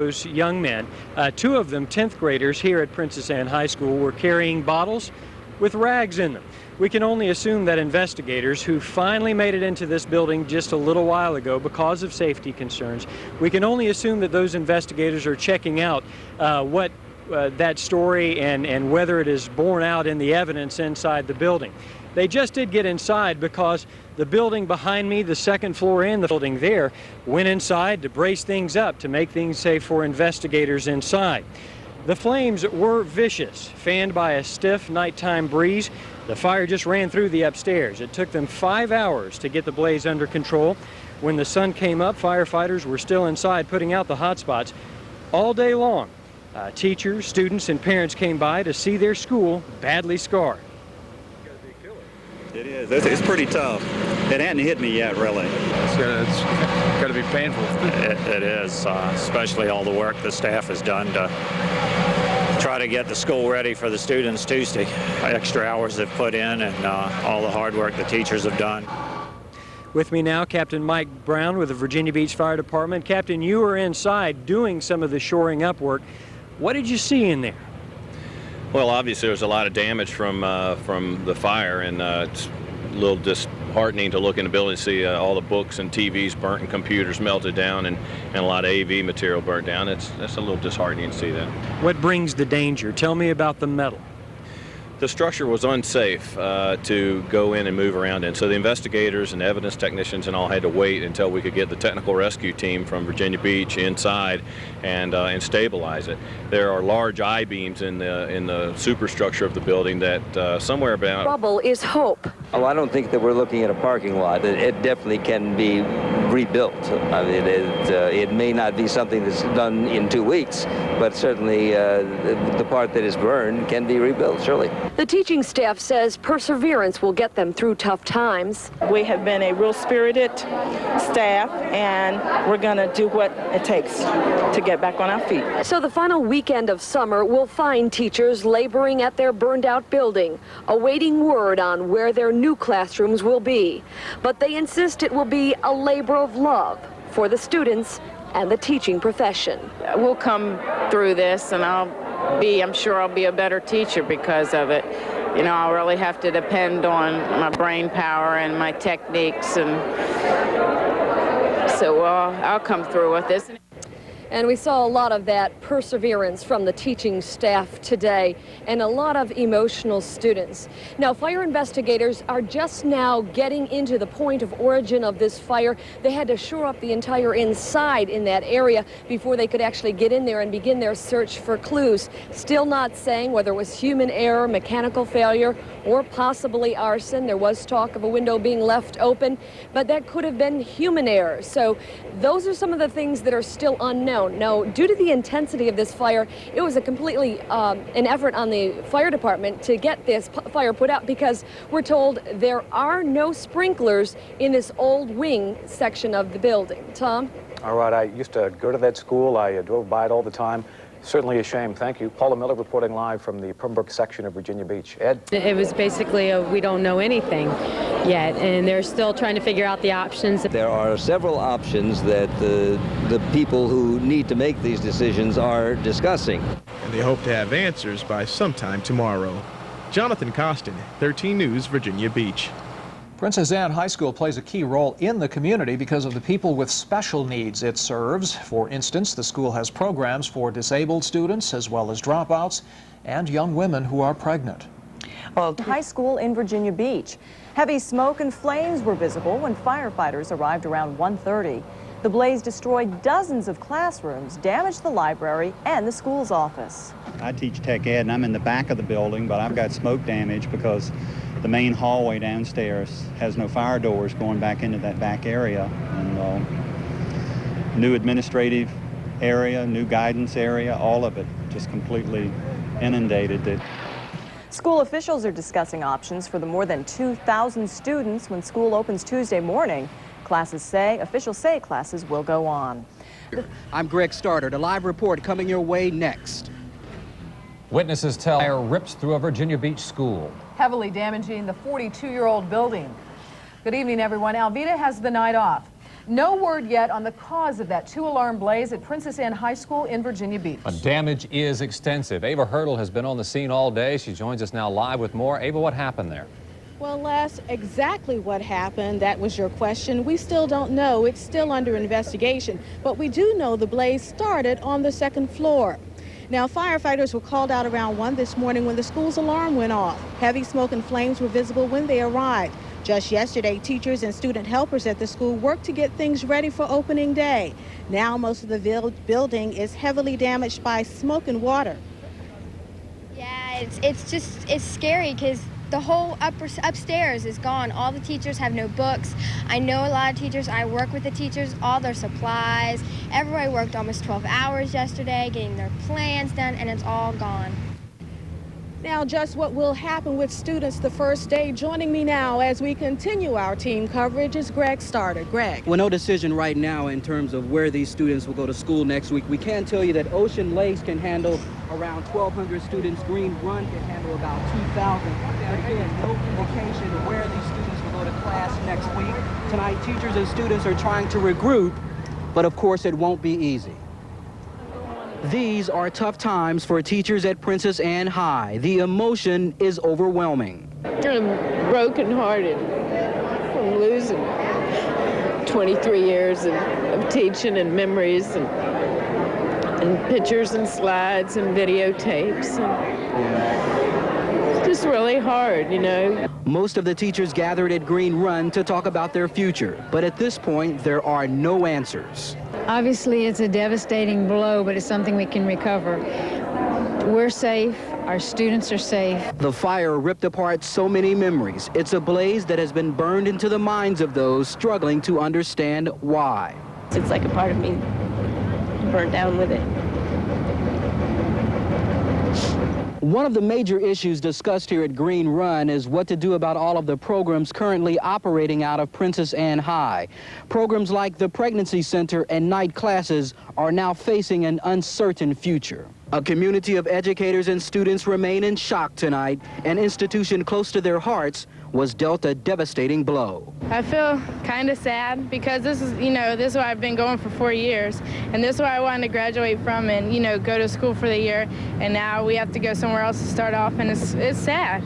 Those young men, two of them 10th graders here at Princess Anne High School, were carrying bottles with rags in them. We can only assume that investigators who finally made it into this building just a little while ago because of safety concerns, we can only assume that those investigators are checking out what that story and whether it is borne out in the evidence inside the building. They just did get inside because the building behind me, the second floor and the building there, went inside to brace things up, to make things safe for investigators inside. The flames were vicious, fanned by a stiff nighttime breeze. The fire just ran through the upstairs. It took them 5 hours to get the blaze under control. When the sun came up, firefighters were still inside putting out the hot spots all day long. Teachers, students, and parents came by to see their school badly scarred. It is. It's pretty tough. It hadn't hit me yet, really. It's got to be painful. It is, especially all the work the staff has done to try to get the school ready for the students Tuesday. Extra hours they've put in and all the hard work the teachers have done. With me now, Captain Mike Brown with the Virginia Beach Fire Department. Captain, you were inside doing some of the shoring up work. What did you see in there? Well, obviously there was a lot of damage from the fire, and it's a little disheartening to look in the building and see all the books and TVs burnt and computers melted down and a lot of AV material burnt down. That's a little disheartening to see that. What brings the danger? Tell me about the metal. The structure was unsafe to go in and move around in, so the investigators and evidence technicians and all had to wait until we could get the technical rescue team from Virginia Beach inside and stabilize it. There are large I-beams in the superstructure of the building that somewhere about... Trouble is hope. Oh, I don't think that we're looking at a parking lot. It definitely can be rebuilt. I mean, it may not be something that's done in 2 weeks, but certainly the part that is burned can be rebuilt, surely. The teaching staff says perseverance will get them through tough times. We have been a real spirited staff, and we're going to do what it takes to get back on our feet. So the final weekend of summer will find teachers laboring at their burned-out building, awaiting word on where their new classrooms will be. But they insist it will be a labor of love for the students and the teaching profession. We'll come through this, and I'm sure I'll be a better teacher because of it. You know, I'll really have to depend on my brain power and my techniques, and so I'll come through with this. And we saw a lot of that perseverance from the teaching staff today and a lot of emotional students. Now, fire investigators are just now getting into the point of origin of this fire. They had to shore up the entire inside in that area before they could actually get in there and begin their search for clues. Still not saying whether it was human error, mechanical failure, or possibly arson. There was talk of a window being left open, but that could have been human error. So those are some of the things that are still unknown. Now, due to the intensity of this fire, it was a completely an effort on the fire department to get this fire put out, because we're told there are no sprinklers in this old wing section of the building. Tom? All right, I used to go to that school. I drove by it all the time. Certainly a shame. Thank you. Paula Miller reporting live from the Pembroke section of Virginia Beach. Ed? It was basically we don't know anything yet, and they're still trying to figure out the options. There are several options that the people who need to make these decisions are discussing. And they hope to have answers by sometime tomorrow. Jonathan Costin, 13 News, Virginia Beach. Princess Anne High School plays a key role in the community because of the people with special needs it serves. For instance, the school has programs for disabled students as well as dropouts and young women who are pregnant. Well, high school in Virginia Beach. Heavy smoke and flames were visible when firefighters arrived around 1:30. The blaze destroyed dozens of classrooms, damaged the library and the school's office. I teach tech ed, and I'm in the back of the building, but I've got smoke damage because the main hallway downstairs has no fire doors going back into that back area. And new administrative area, new guidance area, all of it just completely inundated. School officials are discussing options for the more than 2,000 students when school opens Tuesday morning. Officials say classes will go on. I'm Greg Stoddard. A live report coming your way next. Witnesses tell fire rips through a Virginia Beach school, heavily damaging the 42-year-old building. Good evening, everyone. Alveda has the night off. No word yet on the cause of that two-alarm blaze at Princess Anne High School in Virginia Beach. But damage is extensive. Ava Hurdle has been on the scene all day. She joins us now live with more. Ava, what happened there? Well, Les, exactly what happened, that was your question. We still don't know. It's still under investigation. But we do know the blaze started on the second floor. Now, firefighters were called out around 1 this morning when the school's alarm went off. Heavy smoke and flames were visible when they arrived. Just yesterday, teachers and student helpers at the school worked to get things ready for opening day. Now, most of the building is heavily damaged by smoke and water. Yeah, it's scary because the whole upstairs is gone. All the teachers have no books. I know a lot of teachers. I work with the teachers, all their supplies. Everybody worked almost 12 hours yesterday getting their plans done, and it's all gone. Now, just what will happen with students the first day? Joining me now as we continue our team coverage is Greg Starter. Greg. Well, no decision right now in terms of where these students will go to school next week. We can tell you that Ocean Lakes can handle around 1,200 students. Green Run can handle about 2,000. But again, no indication of where these students will go to class next week. Tonight, teachers and students are trying to regroup, but of course it won't be easy. These are tough times for teachers at Princess Anne High. The emotion is overwhelming. I'm brokenhearted from losing 23 years of teaching and memories and pictures and slides and videotapes. It's just really hard, you know. Most of the teachers gathered at Green Run to talk about their future, but at this point, there are no answers. Obviously, it's a devastating blow, but it's something we can recover. We're safe. Our students are safe. The fire ripped apart so many memories. It's a blaze that has been burned into the minds of those struggling to understand why. It's like a part of me burnt down with it. One of the major issues discussed here at Green Run is what to do about all of the programs currently operating out of Princess Anne High. Programs like the Pregnancy Center and night classes are now facing an uncertain future. A community of educators and students remain in shock tonight. An institution close to their hearts was dealt a devastating blow. I feel kind of sad because this is, this is what I've been going for 4 years, and this is what I wanted to graduate from and, go to school for the year, and now we have to go somewhere else to start off, and it's sad.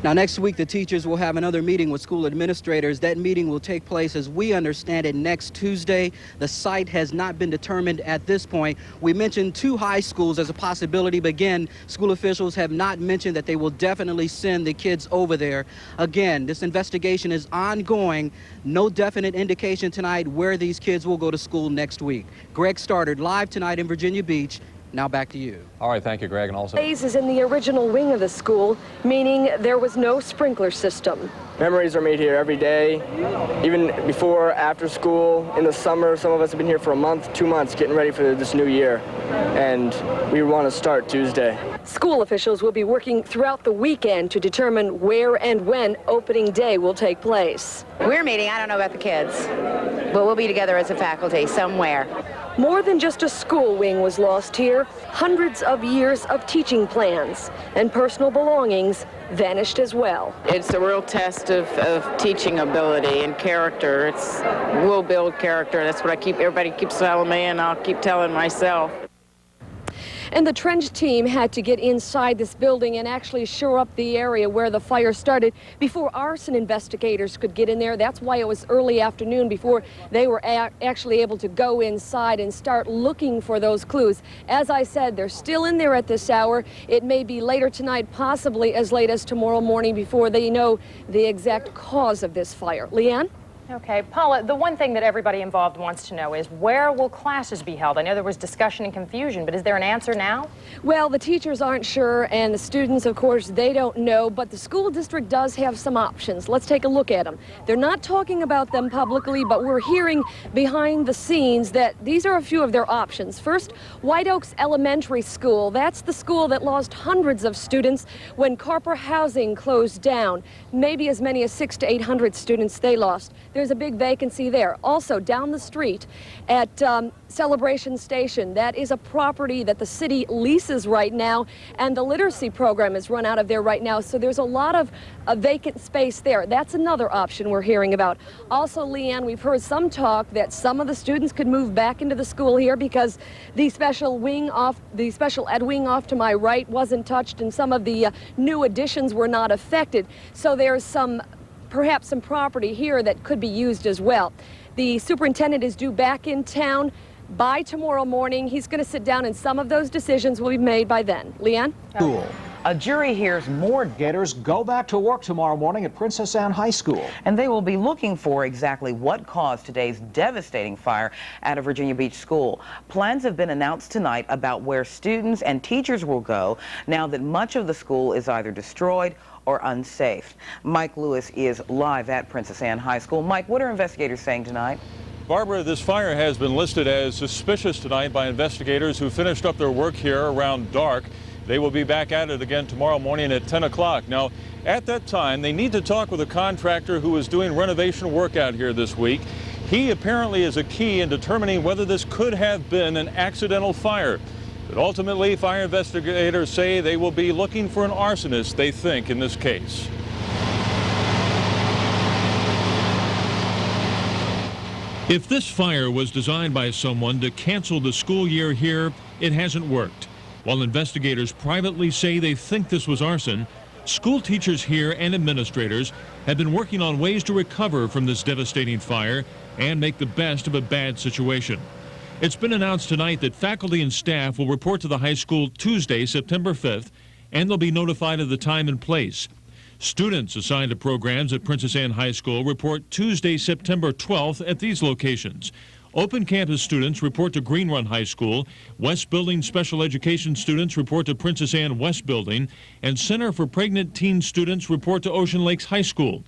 Now, next week, the teachers will have another meeting with school administrators. That meeting will take place, as we understand it, next Tuesday. The site has not been determined at this point. We mentioned 2 high schools as a possibility, but again, school officials have not mentioned that they will definitely send the kids over there. Again, this investigation is ongoing. No definite indication tonight where these kids will go to school next week. Greg Starter, live tonight in Virginia Beach. Now back to you. All right, thank you, Greg. And also, blaze is in the original wing of the school, meaning there was no sprinkler system. Memories are made here every day, even before, after school, in the summer. Some of us have been here for a month, 2 months, getting ready for this new year, and we want to start Tuesday. School officials will be working throughout the weekend to determine where and when opening day will take place. We're meeting, I don't know about the kids, but we'll be together as a faculty somewhere. More than just a school wing was lost here. Hundreds of years of teaching plans and personal belongings vanished as well. It's a real test of teaching ability and character. We'll build character. That's what everybody keeps telling me, and I'll keep telling myself. And the trench team had to get inside this building and actually shore up the area where the fire started before arson investigators could get in there. That's why it was early afternoon before they were actually able to go inside and start looking for those clues. As I said, they're still in there at this hour. It may be later tonight, possibly as late as tomorrow morning, before they know the exact cause of this fire. Leanne? Okay, Paula, the one thing that everybody involved wants to know is where will classes be held? I know there was discussion and confusion, but is there an answer now? Well, the teachers aren't sure, and the students, of course, they don't know, but the school district does have some options. Let's take a look at them. They're not talking about them publicly, but we're hearing behind the scenes that these are a few of their options. First, White Oaks Elementary School. That's the school that lost hundreds of students when Carper Housing closed down. Maybe as many as 600 to 800 students they lost. there's a big vacancy there. Also, down the street at Celebration Station, that is a property that the city leases right now, and the literacy program is run out of there right now, so there's a lot of vacant space there. That's another option we're hearing about. Also, Leanne, we've heard some talk that some of the students could move back into the school here because the special ed wing off to my right wasn't touched, and some of the new additions were not affected. So there's perhaps some property here that could be used as well. The superintendent is due back in town by tomorrow morning. He's going to sit down, and some of those decisions will be made by then. Leanne? Cool. A jury hears more. Gators go back to work tomorrow morning at Princess Anne High School. And they will be looking for exactly what caused today's devastating fire at a Virginia Beach school. Plans have been announced tonight about where students and teachers will go now that much of the school is either destroyed or unsafe. Mike Lewis is live at Princess Anne High School. Mike, what are investigators saying tonight? Barbara, this fire has been listed as suspicious tonight by investigators who finished up their work here around dark. They will be back at it again tomorrow morning at 10 o'clock. Now, at that time, they need to talk with a contractor who is doing renovation work out here this week. He apparently is a key in determining whether this could have been an accidental fire. But ultimately, fire investigators say they will be looking for an arsonist, they think, in this case. If this fire was designed by someone to cancel the school year here, it hasn't worked. While investigators privately say they think this was arson, school teachers here and administrators have been working on ways to recover from this devastating fire and make the best of a bad situation. It's been announced tonight that faculty and staff will report to the high school Tuesday, September 5th, and they'll be notified of the time and place. Students assigned to programs at Princess Anne High School report Tuesday, September 12th at these locations. Open campus students report to Green Run High School, West Building special education students report to Princess Anne West Building, and Center for Pregnant Teen students report to Ocean Lakes High School.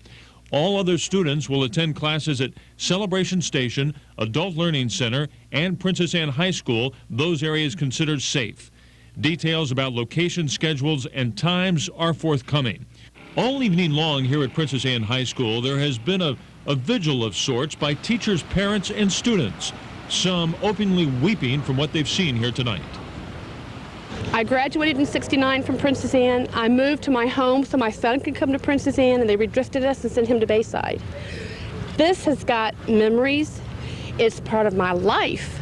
All other students will attend classes at Celebration Station, Adult Learning Center, and Princess Anne High School, those areas considered safe. Details about location schedules and times are forthcoming. All evening long here at Princess Anne High School, there has been a vigil of sorts by teachers, parents, and students, some openly weeping from what they've seen here tonight. I graduated in '69 from Princess Anne. I moved to my home so my son could come to Princess Anne, and they redrifted us and sent him to Bayside. This has got memories. It's part of my life.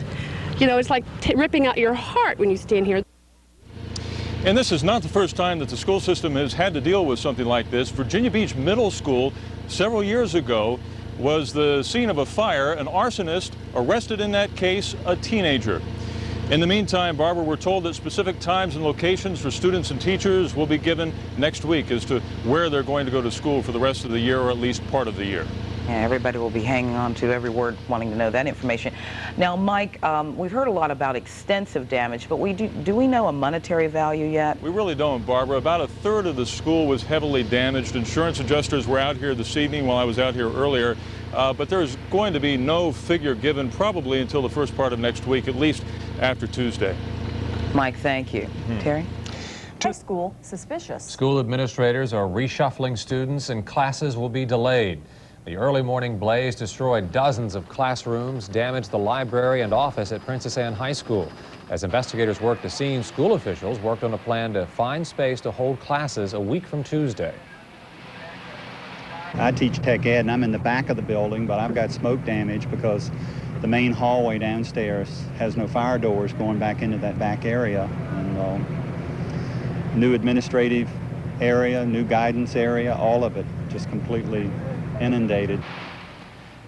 You know, it's like ripping out your heart when you stand here. And this is not the first time that the school system has had to deal with something like this. Virginia Beach Middle School several years ago was the scene of a fire. An arsonist arrested in that case, a teenager. In the meantime, Barbara, we're told that specific times and locations for students and teachers will be given next week as to where they're going to go to school for the rest of the year, or at least part of the year. Yeah, everybody will be hanging on to every word, wanting to know that information. Now, Mike, we've heard a lot about extensive damage, but do we know a monetary value yet? We really don't, Barbara. About a third of the school was heavily damaged. Insurance adjusters were out here this evening while I was out here earlier, but there's going to be no figure given probably until the first part of next week, at least after Tuesday. Mike, thank you. Terry? High school suspicious. School administrators are reshuffling students and classes will be delayed. The early morning blaze destroyed dozens of classrooms, damaged the library and office at Princess Anne High School. As investigators worked the scene, school officials worked on a plan to find space to hold classes a week from Tuesday. I teach tech ed, and I'm in the back of the building, but I've got smoke damage because the main hallway downstairs has no fire doors going back into that back area. And new administrative area, new guidance area, all of it just completely inundated.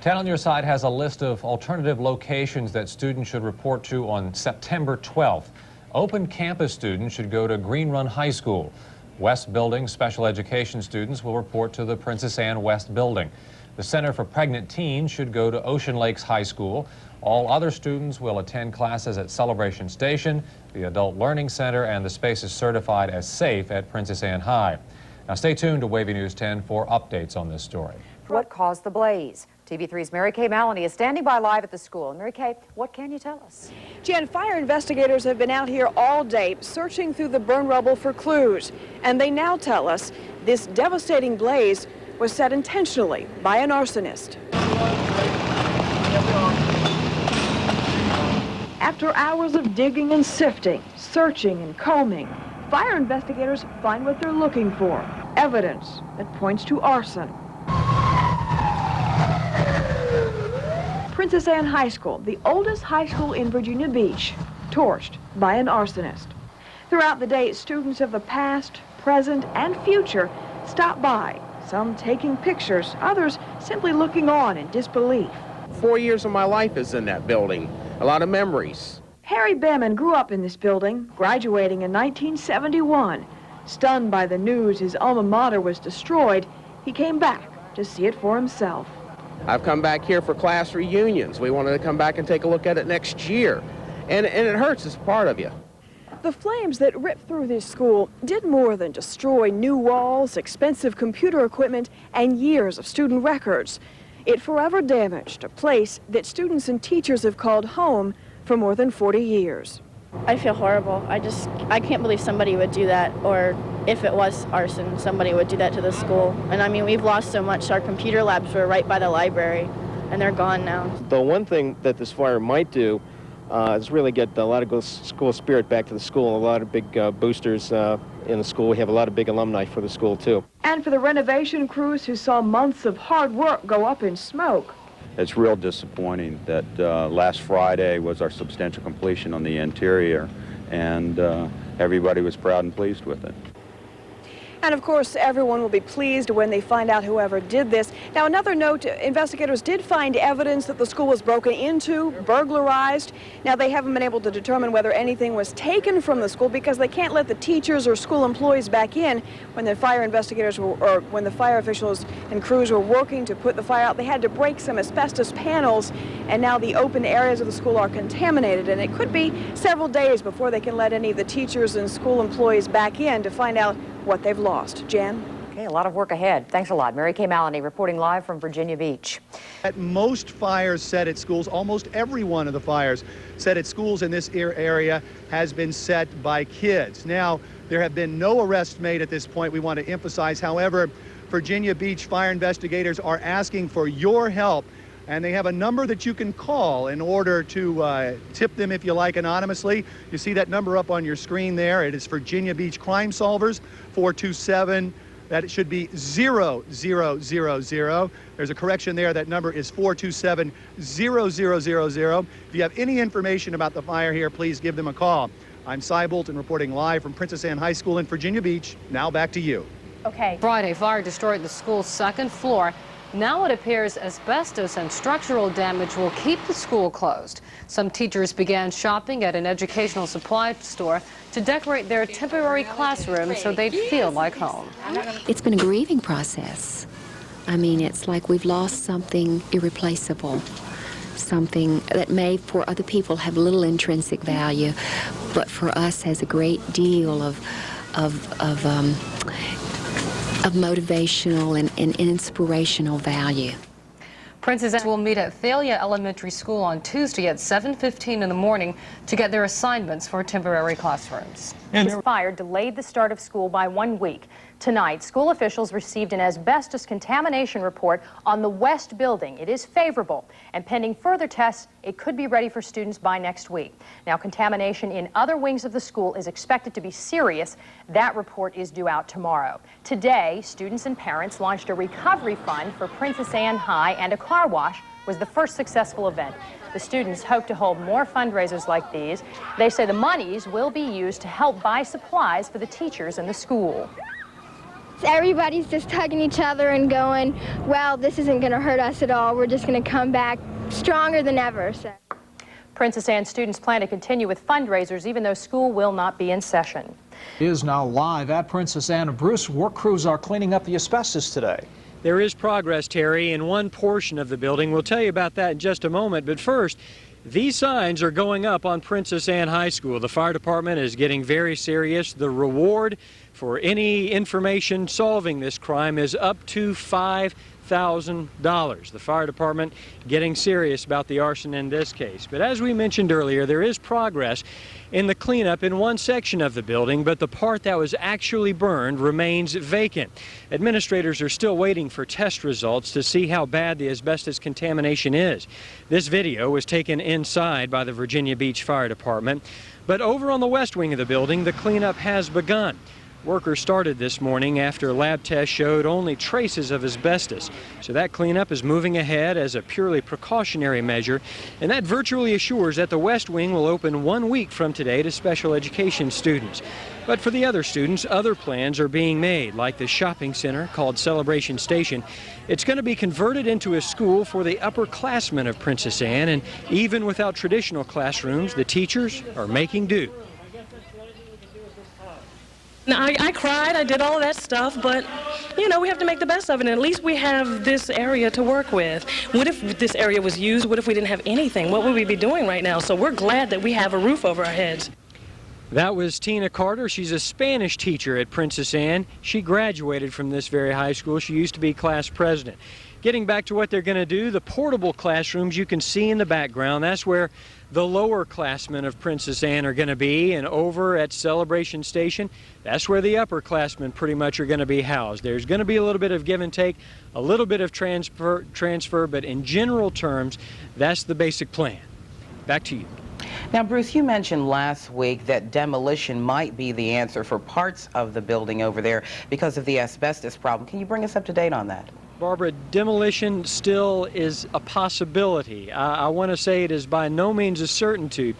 10 on your side has a list of alternative locations that students should report to on September 12th. Open campus students should go to Green Run High School. West Building special education students will report to the Princess Anne West Building. The Center for Pregnant Teens should go to Ocean Lakes High School. All other students will attend classes at Celebration Station, the Adult Learning Center, and the space is certified as safe at Princess Anne High. Now stay tuned to WAVY News 10 for updates on this story. What caused the blaze? TV3's Mary Kay Maloney is standing by live at the school. Mary Kay, what can you tell us? Jen, fire investigators have been out here all day searching through the burn rubble for clues. And they now tell us this devastating blaze was set intentionally by an arsonist. After hours of digging and sifting, searching and combing, fire investigators find what they're looking for, evidence that points to arson. Princess Anne High School, the oldest high school in Virginia Beach, torched by an arsonist. Throughout the day, students of the past, present, and future stop by, some taking pictures, others simply looking on in disbelief. 4 years of my life is in that building. A lot of memories. Harry Behrman grew up in this building, graduating in 1971. Stunned by the news his alma mater was destroyed, he came back to see it for himself. I've come back here for class reunions. We wanted to come back and take a look at it next year. And it hurts, it's part of you. The flames that ripped through this school did more than destroy new walls, expensive computer equipment, and years of student records. It forever damaged a place that students and teachers have called home for more than 40 years. I feel horrible. I can't believe somebody would do that, or if it was arson, somebody would do that to the school. And I mean, we've lost so much. Our computer labs were right by the library, and they're gone now. The one thing that this fire might do is really get a lot of school spirit back to the school. A lot of big boosters in the school. We have a lot of big alumni for the school, too. And for the renovation crews who saw months of hard work go up in smoke. It's real disappointing that last Friday was our substantial completion on the interior, and everybody was proud and pleased with it. And of course, everyone will be pleased when they find out whoever did this. Now, another note, investigators did find evidence that the school was broken into, burglarized. Now, they haven't been able to determine whether anything was taken from the school because they can't let the teachers or school employees back in. When the fire investigators were, or when the fire officials and crews were working to put the fire out, they had to break some asbestos panels, and now the open areas of the school are contaminated, and it could be several days before they can let any of the teachers and school employees back in to find out what they've lost. Jan? Okay, a lot of work ahead. Thanks a lot. Mary Kay Maloney reporting live from Virginia Beach. At most fires set at schools, almost every one of the fires set at schools in this area has been set by kids. Now, there have been no arrests made at this point. We want to emphasize, however, Virginia Beach fire investigators are asking for your help, and they have a number that you can call in order to tip them, if you like, anonymously. You see that number up on your screen there. It is Virginia Beach Crime Solvers, 427. That it should be 0000. There's a correction there. That number is 427-0000. If you have any information about the fire here, please give them a call. I'm Cy Bolton reporting live from Princess Anne High School in Virginia Beach. Now back to you. Okay. Friday, fire destroyed the school's second floor. Now it appears asbestos and structural damage will keep the school closed. Some teachers began shopping at an educational supply store to decorate their temporary classrooms so they'd feel like home. It's been a grieving process. I mean, it's like we've lost something irreplaceable, something that may for other people have little intrinsic value, but for us has a great deal of motivational and inspirational value. Princess Anne will meet at Thalia Elementary School on Tuesday at 7:15 in the morning to get their assignments for temporary classrooms. This fire delayed the start of school by 1 week. Tonight, school officials received an asbestos contamination report on the west building. It is favorable, and pending further tests, it could be ready for students by next week. Now, contamination in other wings of the school is expected to be serious. That report is due out tomorrow. Today, students and parents launched a recovery fund for Princess Anne High, and a car wash was the first successful event. The students hope to hold more fundraisers like these. They say the monies will be used to help buy supplies for the teachers in the school. Everybody's just hugging each other and going, well, this isn't going to hurt us at all. We're just going to come back stronger than ever. So. Princess Anne students plan to continue with fundraisers even though school will not be in session. Is now live at Princess Anne. Bruce, work crews are cleaning up the asbestos today. There is progress, Terry, in one portion of the building. We'll tell you about that in just a moment. But first, these signs are going up on Princess Anne High School. The fire department is getting very serious. The reward for any information solving this crime is up to $5 $5,000. The fire department getting serious about the arson in this case. But as we mentioned earlier, there is progress in the cleanup in one section of the building, but the part that was actually burned remains vacant. Administrators are still waiting for test results to see how bad the asbestos contamination is. This video was taken inside by the Virginia Beach Fire Department, but over on the west wing of the building, the cleanup has begun. Workers started this morning after lab tests showed only traces of asbestos. So that cleanup is moving ahead as a purely precautionary measure, and that virtually assures that the West Wing will open 1 week from today to special education students. But for the other students, other plans are being made, like the shopping center called Celebration Station. It's going to be converted into a school for the upperclassmen of Princess Anne, and even without traditional classrooms, the teachers are making do. I cried, I did all of that stuff, but, you know, we have to make the best of it, and at least we have this area to work with. What if this area was used? What if we didn't have anything? What would we be doing right now? So we're glad that we have a roof over our heads. That was Tina Carter. She's a Spanish teacher at Princess Anne. She graduated from this very high school. She used to be class president. Getting back to what they're going to do, the portable classrooms you can see in the background, that's where the lower classmen of Princess Anne are going to be, and over at Celebration Station, that's where the upperclassmen pretty much are going to be housed. There's going to be a little bit of give and take, a little bit of transfer, but in general terms, that's the basic plan. Back to you. Now, Bruce, you mentioned last week that demolition might be the answer for parts of the building over there because of the asbestos problem. Can you bring us up to date on that? Barbara, demolition still is a possibility. I want to say it is by no means a certainty.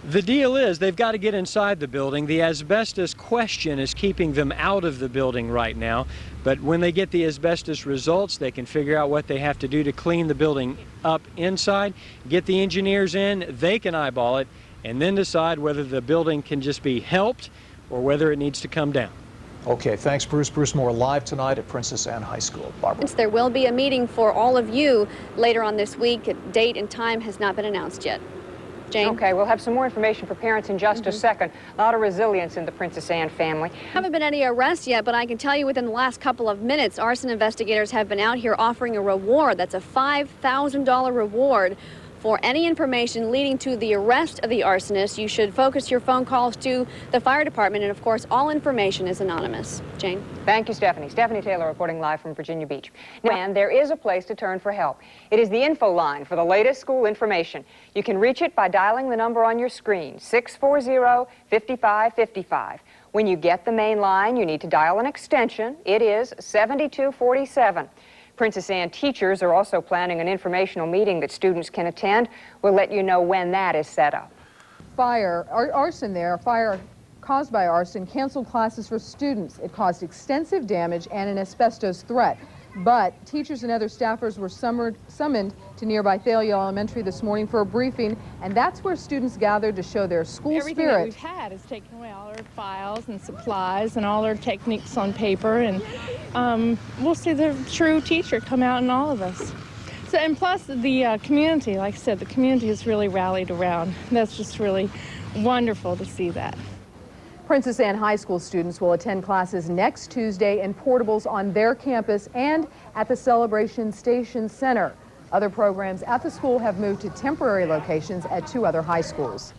The deal is they've got to get inside the building. The asbestos question is keeping them out of the building right now. But when they get the asbestos results, they can figure out what they have to do to clean the building up inside, get the engineers in, they can eyeball it, and then decide whether the building can just be helped or whether it needs to come down. Okay, thanks, Bruce. Bruce Moore live tonight at Princess Anne High School. Barbara. There will be a meeting for all of you later on this week. A date and time has not been announced yet. Jane? Okay, we'll have some more information for parents in just a second. A lot of resilience in the Princess Anne family. Haven't been any arrests yet, but I can tell you within the last couple of minutes, arson investigators have been out here offering a reward. That's a $5,000 reward. For any information leading to the arrest of the arsonist, you should focus your phone calls to the fire department, and of course, all information is anonymous. Jane? Thank you, Stephanie. Stephanie Taylor reporting live from Virginia Beach. And there is a place to turn for help. It is the info line for the latest school information. You can reach it by dialing the number on your screen, 640-5555. When you get the main line, you need to dial an extension. It is 7247. Princess Anne teachers are also planning an informational meeting that students can attend. We'll let you know when that is set up. Arson there, a fire caused by arson, canceled classes for students. It caused extensive damage and an asbestos threat. But teachers and other staffers were summoned to nearby Thalia Elementary this morning for a briefing, and that's where students gathered to show their school Everything spirit. That we've had is taken away, all our files and supplies and all our techniques on paper, and we'll see the true teacher come out in all of us. So, and plus the community, like I said, the community has really rallied around. That's just really wonderful to see that. Princess Anne High School students will attend classes next Tuesday in portables on their campus and at the Celebration Station Center. Other programs at the school have moved to temporary locations at 2 other high schools.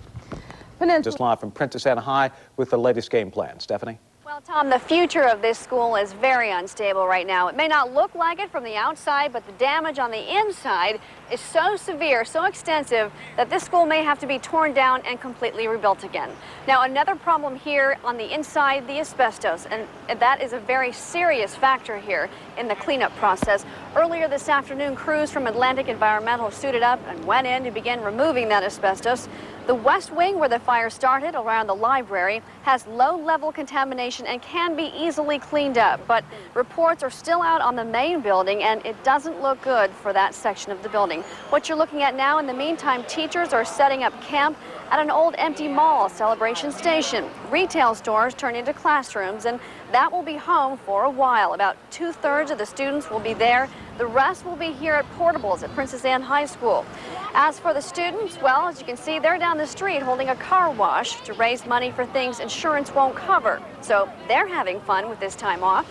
Just live from Princess Anne High with the latest game plan. Stephanie? Well, Tom, the future of this school is very unstable right now. It may not look like it from the outside, but the damage on the inside is so severe, so extensive, that this school may have to be torn down and completely rebuilt again. Now, another problem here on the inside, the asbestos, and that is a very serious factor here in the cleanup process. Earlier this afternoon, crews from Atlantic Environmental suited up and went in to begin removing that asbestos. The west wing where the fire started, around the library, has low-level contamination and can be easily cleaned up, but reports are still out on the main building, and it doesn't look good for that section of the building. What you're looking at now, in the meantime, teachers are setting up camp at an old empty mall, Celebration Station. Retail stores turn into classrooms, and that will be home for a while. About 2/3 of the students will be there. The rest will be here at portables at Princess Anne High School. As for the students, well, as you can see, they're down the street holding a car wash to raise money for things insurance won't cover. So they're having fun with this time off.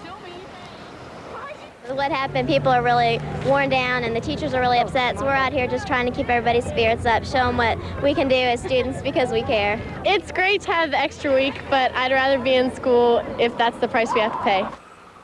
What happened, people are really worn down and the teachers are really upset, so we're out here just trying to keep everybody's spirits up, show them what we can do as students because we care. It's great to have the extra week, but I'd rather be in school if that's the price we have to pay.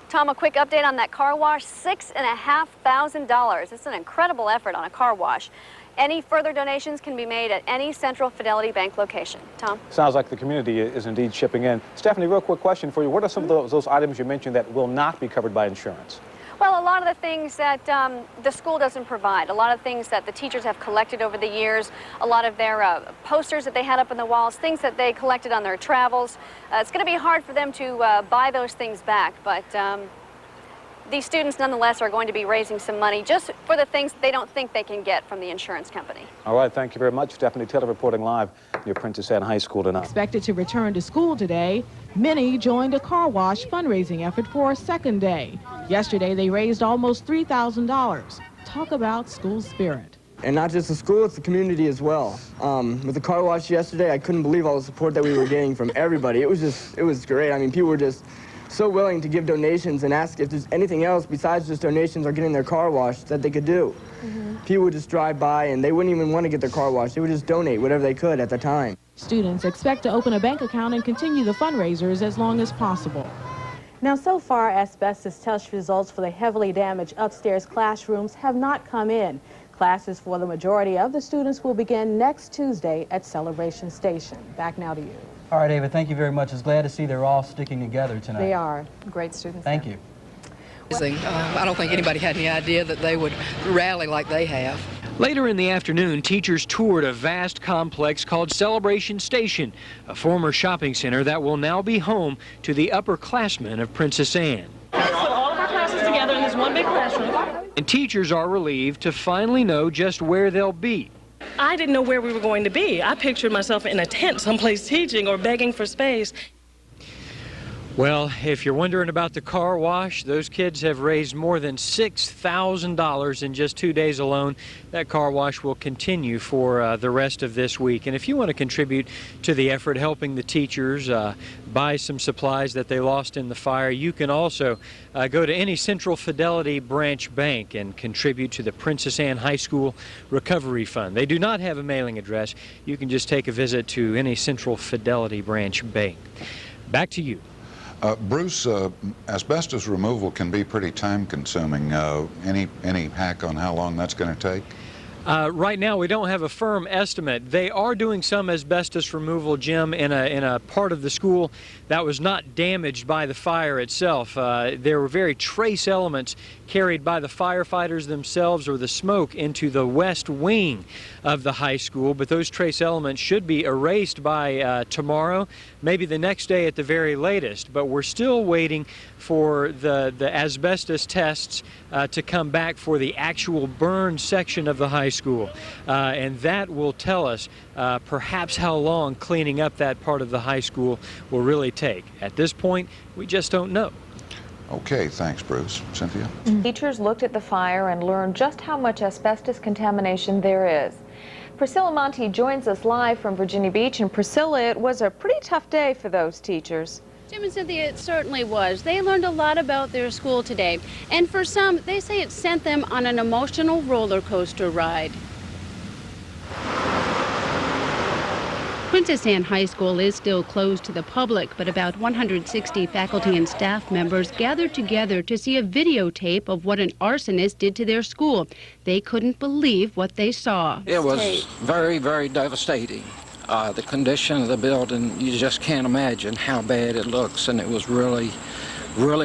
Tom, a quick update on that car wash, $6,500. It's an incredible effort on a car wash. Any further donations can be made at any Central Fidelity Bank location. Tom? Sounds like the community is indeed chipping in. Stephanie, real quick question for you. What are some of those items you mentioned that will not be covered by insurance? Well, a lot of the things that the school doesn't provide, a lot of things that the teachers have collected over the years, a lot of their posters that they had up on the walls, things that they collected on their travels. It's going to be hard for them to buy those things back, but these students nonetheless are going to be raising some money just for the things they don't think they can get from the insurance company. All right, thank you very much. Stephanie Taylor reporting live near Princess Anne High School tonight. Expected to return to school today, many joined a car wash fundraising effort for a second day. Yesterday, they raised almost $3,000. Talk about school spirit. And not just the school, it's the community as well. With the car wash yesterday, I couldn't believe all the support that we were getting from everybody. It was great. I mean, people were just so willing to give donations and ask if there's anything else besides just donations or getting their car washed that they could do. People would just drive by and they wouldn't even want to get their car washed. They would just donate whatever they could at the time. Students expect to open a bank account and continue the fundraisers as long as possible. Now, so far, asbestos test results for the heavily damaged upstairs classrooms have not come in. Classes for the majority of the students will begin next Tuesday at Celebration Station. Back now to you. All right, Ava, thank you very much. It's glad to see they're all sticking together tonight. They are. Great students. Thank you. I don't think anybody had any idea that they would rally like they have. Later in the afternoon, teachers toured a vast complex called Celebration Station, a former shopping center that will now be home to the upperclassmen of Princess Anne. Let's put all of our classes together in this one big classroom. And teachers are relieved to finally know just where they'll be. I didn't know where we were going to be. I pictured myself in a tent someplace teaching or begging for space. Well, if you're wondering about the car wash, those kids have raised more than $6,000 in just 2 days alone. That car wash will continue for the rest of this week. And if you want to contribute to the effort helping the teachers buy some supplies that they lost in the fire, you can also go to any Central Fidelity branch bank and contribute to the Princess Anne High School Recovery Fund. They do not have a mailing address. You can just take a visit to any Central Fidelity branch bank. Back to you. Bruce, asbestos removal can be pretty time-consuming. Any hack on how long that's going to take? Right now, we don't have a firm estimate. They are doing some asbestos removal, Jim, in a part of the school that was not damaged by the fire itself. There were very trace elements carried by the firefighters themselves or the smoke into the west wing of the high school, but those trace elements should be erased by tomorrow, maybe the next day at the very latest. But we're still waiting for the asbestos tests to come back for the actual burned section of the high school. And that will tell us perhaps how long cleaning up that part of the high school will really take. At this point, we just don't know. Okay, thanks, Bruce. Cynthia? Teachers looked at the fire and learned just how much asbestos contamination there is. Priscilla Monti joins us live from Virginia Beach. And Priscilla, it was a pretty tough day for those teachers. Jim and Cynthia, it certainly was. They learned a lot about their school today. And for some, they say it sent them on an emotional roller coaster ride. Princess Anne High School is still closed to the public, but about 160 faculty and staff members gathered together to see a videotape of what an arsonist did to their school. They couldn't believe what they saw. It was very, very devastating. The condition of the building, you just can't imagine how bad it looks, and it was really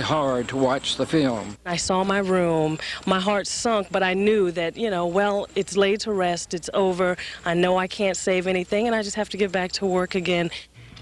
hard to watch the film. I saw my room, my heart sunk, but I knew that, well, it's laid to rest, it's over. I know I can't save anything, and I just have to get back to work again.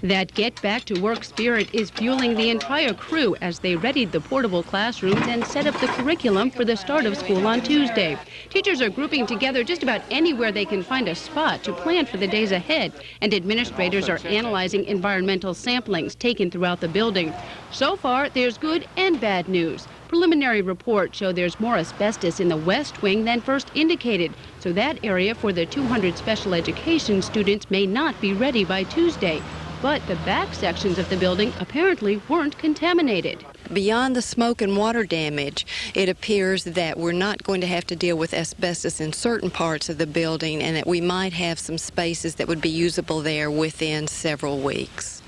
That get-back-to-work spirit is fueling the entire crew as they readied the portable classrooms and set up the curriculum for the start of school on Tuesday. Teachers are grouping together just about anywhere they can find a spot to plan for the days ahead, and administrators are analyzing environmental samplings taken throughout the building. So far, there's good and bad news. Preliminary reports show there's more asbestos in the west wing than first indicated, so that area for the 200 special education students may not be ready by Tuesday. but the back sections of the building apparently weren't contaminated. Beyond the smoke and water damage, it appears that we're not going to have to deal with asbestos in certain parts of the building, and that we might have some spaces that would be usable there within several weeks.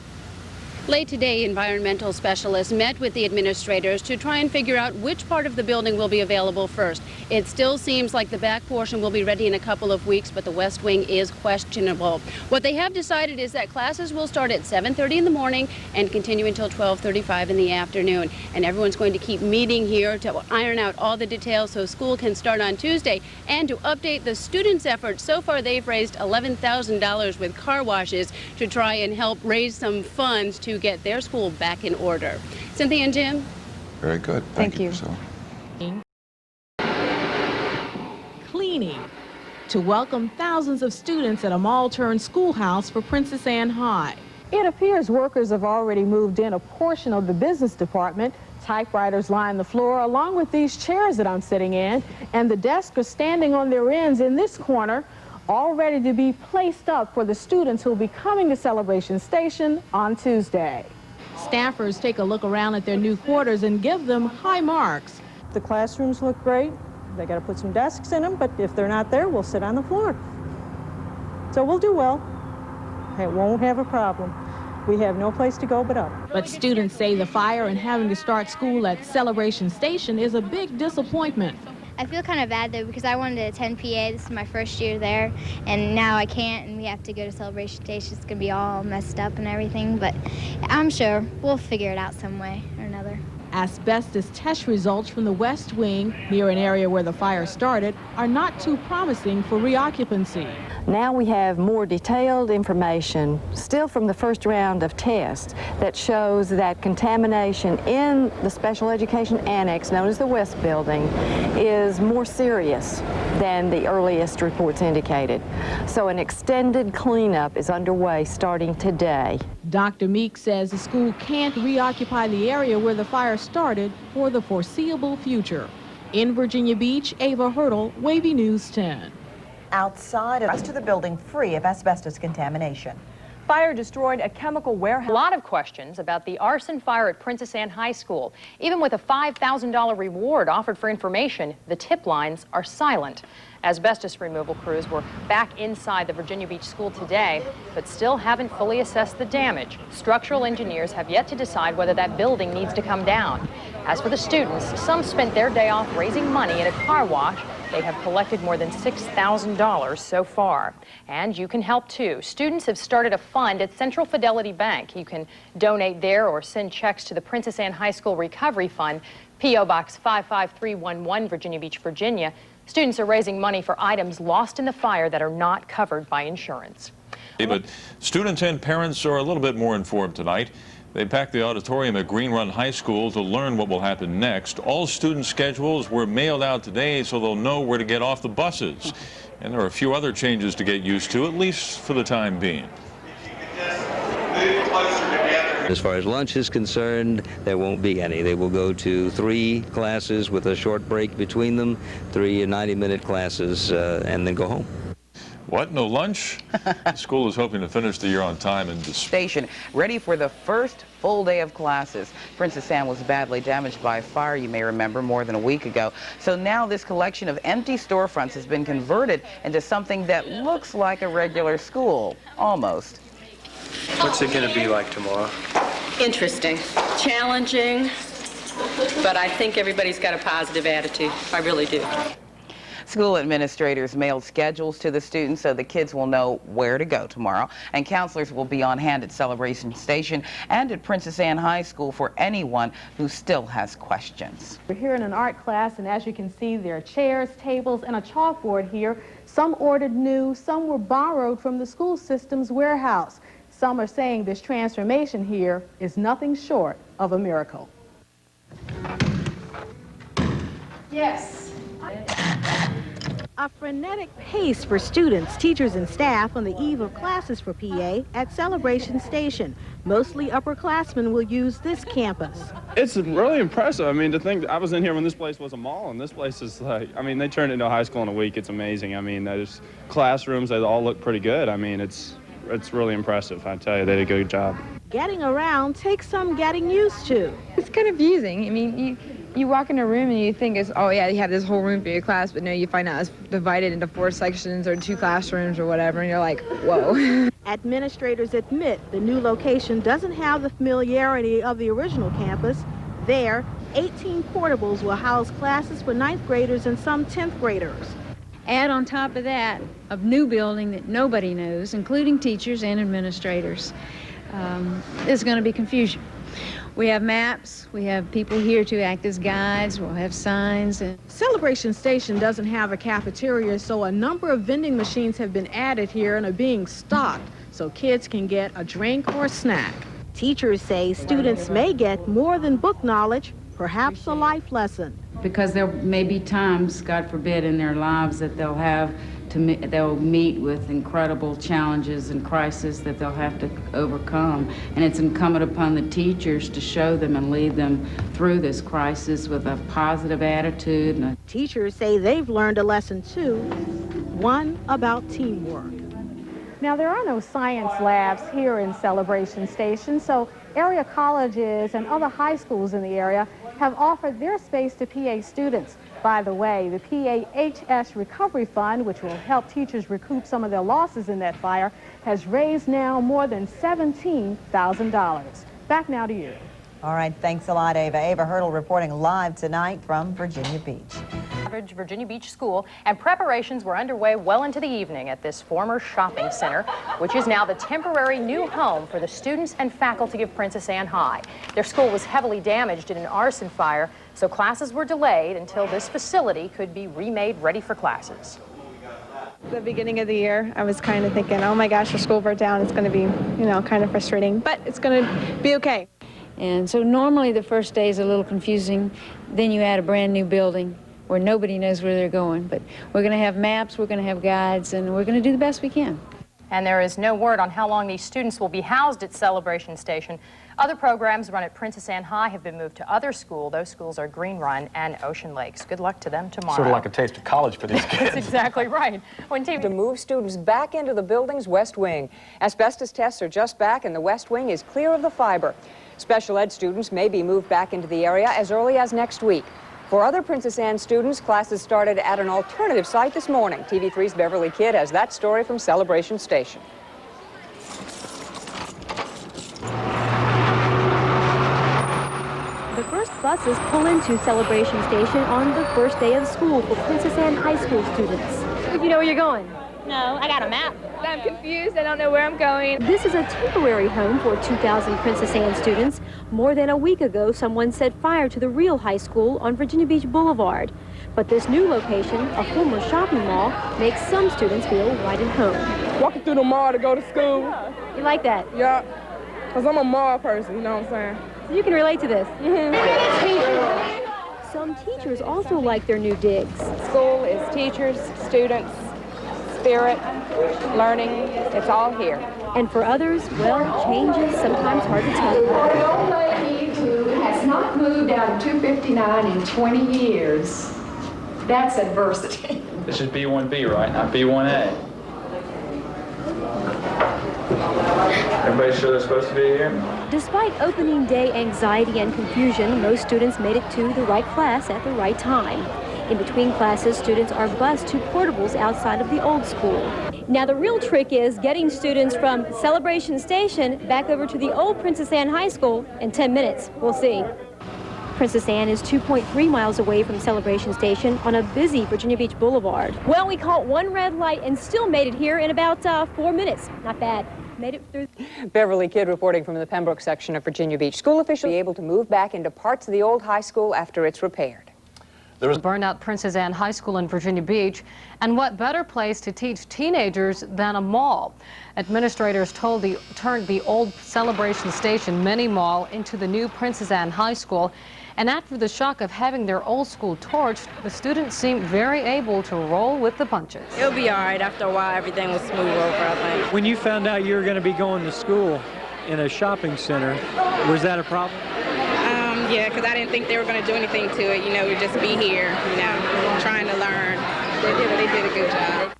Late today, environmental specialists met with the administrators to try and figure out which part of the building will be available first. It still seems like the back portion will be ready in a couple of weeks, but the west wing is questionable. What they have decided is that classes will start at 7:30 in the morning and continue until 12:35 in the afternoon. And everyone's going to keep meeting here to iron out all the details so school can start on Tuesday. And to update the students' efforts, so far they've raised $11,000 with car washes to try and help raise some funds to get their school back in order. Cynthia and Jim? Very good. Thank you. Cleaning to welcome thousands of students at a mall-turned schoolhouse for Princess Anne High. It appears workers have already moved in a portion of the business department. Typewriters line the floor along with these chairs that I'm sitting in, and the desks are standing on their ends in this corner, all ready to be placed up for the students who will be coming to Celebration Station on Tuesday. Staffers take a look around at their new quarters and give them high marks. The classrooms look great. They got to put some desks in them, but if they're not there, we'll sit on the floor. So we'll do well. It won't have a problem. We have no place to go but up. But students say the fire and having to start school at Celebration Station is a big disappointment. I feel kind of bad though because I wanted to attend PA. This is my first year there, and now I can't, and we have to go to Celebration Station. It's gonna be all messed up and everything, but I'm sure we'll figure it out some way or another. Asbestos test results from the West Wing, near an area where the fire started, are not too promising for reoccupancy. Now we have more detailed information, still from the first round of tests, that shows that contamination in the Special Education Annex, known as the West Building, is more serious than the earliest reports indicated. So an extended cleanup is underway starting today. Dr. Meek says the school can't reoccupy the area where the fire started for the foreseeable future. In Virginia Beach, Ava Hurdle, WAVY News 10. Outside, the rest of the building free of asbestos contamination. Fire destroyed a chemical warehouse. A lot of questions about the arson fire at Princess Anne High School. Even with a $5,000 reward offered for information, the tip lines are silent. Asbestos removal crews were back inside the Virginia Beach school today, but still haven't fully assessed the damage. Structural engineers have yet to decide whether that building needs to come down. As for the students, some spent their day off raising money at a car wash. They have collected more than $6,000 so far. And you can help too. Students have started a fund at Central Fidelity Bank. You can donate there or send checks to the Princess Anne High School Recovery Fund, P.O. Box 55311, Virginia Beach, Virginia. Students are raising money for items lost in the fire that are not covered by insurance. But students and parents are a little bit more informed tonight. They packed the auditorium at Green Run High School to learn what will happen next. All student schedules were mailed out today so they'll know where to get off the buses. And there are a few other changes to get used to, at least for the time being. As far as lunch is concerned, there won't be any. They will go to 3 classes with a short break between them, 3 90-minute classes, and then go home. What? No lunch? The school is hoping to finish the year on time and station ready for the first full day of classes. Princess Anne was badly damaged by a fire, you may remember, more than a week ago. So now this collection of empty storefronts has been converted into something that looks like a regular school, almost. What's it going to be like tomorrow? Interesting, challenging, but I think everybody's got a positive attitude. I really do. School administrators mailed schedules to the students so the kids will know where to go tomorrow, and counselors will be on hand at Celebration Station and at Princess Anne High School for anyone who still has questions. We're here in an art class, and as you can see, there are chairs, tables, and a chalkboard here. Some ordered new, some were borrowed from the school system's warehouse. Some are saying this transformation here is nothing short of a miracle. Yes. A frenetic pace for students, teachers, and staff on the eve of classes for PA at Celebration Station. Mostly upperclassmen will use this campus. It's really impressive. I mean, to think I was in here when this place was a mall, and this place is like, I mean, they turned it into a high school in a week. It's amazing. I mean, there's classrooms, they all look pretty good. I mean, it's it's really impressive. I tell you, they did a good job. Getting around takes some getting used to. It's confusing. I mean, you walk in a room and you think it's, oh yeah, you have this whole room for your class, but no, you find out it's divided into 4 sections or 2 classrooms or whatever, and you're like, whoa. Administrators admit the new location doesn't have the familiarity of the original campus. There, 18 portables will house classes for 9th graders and some 10th graders. Add on top of that a new building that nobody knows, including teachers and administrators. There's going to be confusion. We have maps, we have people here to act as guides, we'll have signs. Celebration Station doesn't have a cafeteria, so a number of vending machines have been added here and are being stocked so kids can get a drink or a snack. Teachers say students may get more than book knowledge, perhaps a life lesson. Because there may be times, God forbid, in their lives that they'll meet with incredible challenges and crises that they'll have to overcome. And it's incumbent upon the teachers to show them and lead them through this crisis with a positive attitude. Teachers say they've learned a lesson too, one about teamwork. Now, there are no science labs here in Celebration Station, so area colleges and other high schools in the area have offered their space to PA students. By the way, the PAHS Recovery Fund, which will help teachers recoup some of their losses in that fire, has raised now more than $17,000. Back now to you. All right, thanks a lot, Ava. Ava Hurdle reporting live tonight from Virginia Beach. Average Virginia Beach School, and preparations were underway well into the evening at this former shopping center, which is now the temporary new home for the students and faculty of Princess Anne High. Their school was heavily damaged in an arson fire, so classes were delayed until this facility could be remade ready for classes. The beginning of the year, I was kind of thinking, oh my gosh, the school burnt down. It's going to be, kind of frustrating, but it's going to be okay. And so normally the first day is a little confusing. Then you add a brand new building where nobody knows where they're going. But we're going to have maps, we're going to have guides, and we're going to do the best we can. And there is no word on how long these students will be housed at Celebration Station. Other programs run at Princess Anne High have been moved to other schools. Those schools are Green Run and Ocean Lakes. Good luck to them tomorrow. Sort of like a taste of college for these kids. That's exactly right. To move students back into the building's west wing. Asbestos tests are just back and the west wing is clear of the fiber. Special ed students may be moved back into the area as early as next week. For other Princess Anne students, classes started at an alternative site this morning. TV3's Beverly Kidd has that story from Celebration Station. The first buses pull into Celebration Station on the first day of school for Princess Anne High School students. If you know where you're going. No, I got a map. I'm confused. I don't know where I'm going. This is a temporary home for 2,000 Princess Anne students. More than a week ago, someone set fire to the real high school on Virginia Beach Boulevard. But this new location, a former shopping mall, makes some students feel right at home. Walking through the mall to go to school. You like that? Yeah, because I'm a mall person, you know what I'm saying? So you can relate to this. Some teachers also like their new digs. School is teachers, students, spirit, learning, it's all here. And for others, well, change is sometimes hard to talk about. The old lady who has not moved out of 259 in 20 years. That's adversity. This is B1B, right? Not B1A. Everybody sure they're supposed to be here? Despite opening day anxiety and confusion, most students made it to the right class at the right time. In between classes, students are bused to portables outside of the old school. Now, the real trick is getting students from Celebration Station back over to the old Princess Anne High School in 10 minutes. We'll see. Princess Anne is 2.3 miles away from Celebration Station on a busy Virginia Beach Boulevard. Well, we caught one red light and still made it here in about 4 minutes. Not bad. Made it through. Beverly Kidd reporting from the Pembroke section of Virginia Beach. School officials will be able to move back into parts of the old high school after it's repaired. There was burned out Princess Anne High School in Virginia Beach, and what better place to teach teenagers than a mall? Administrators turned the old Celebration Station mini mall into the new Princess Anne High School, and after the shock of having their old school torched, the students seemed very able to roll with the punches. It'll be all right. After a while, everything will smooth over, I think. When you found out you were going to be going to school in a shopping center, was that a problem? Yeah, because I didn't think they were going to do anything to it. We'd just be here, trying to learn. They did a good job.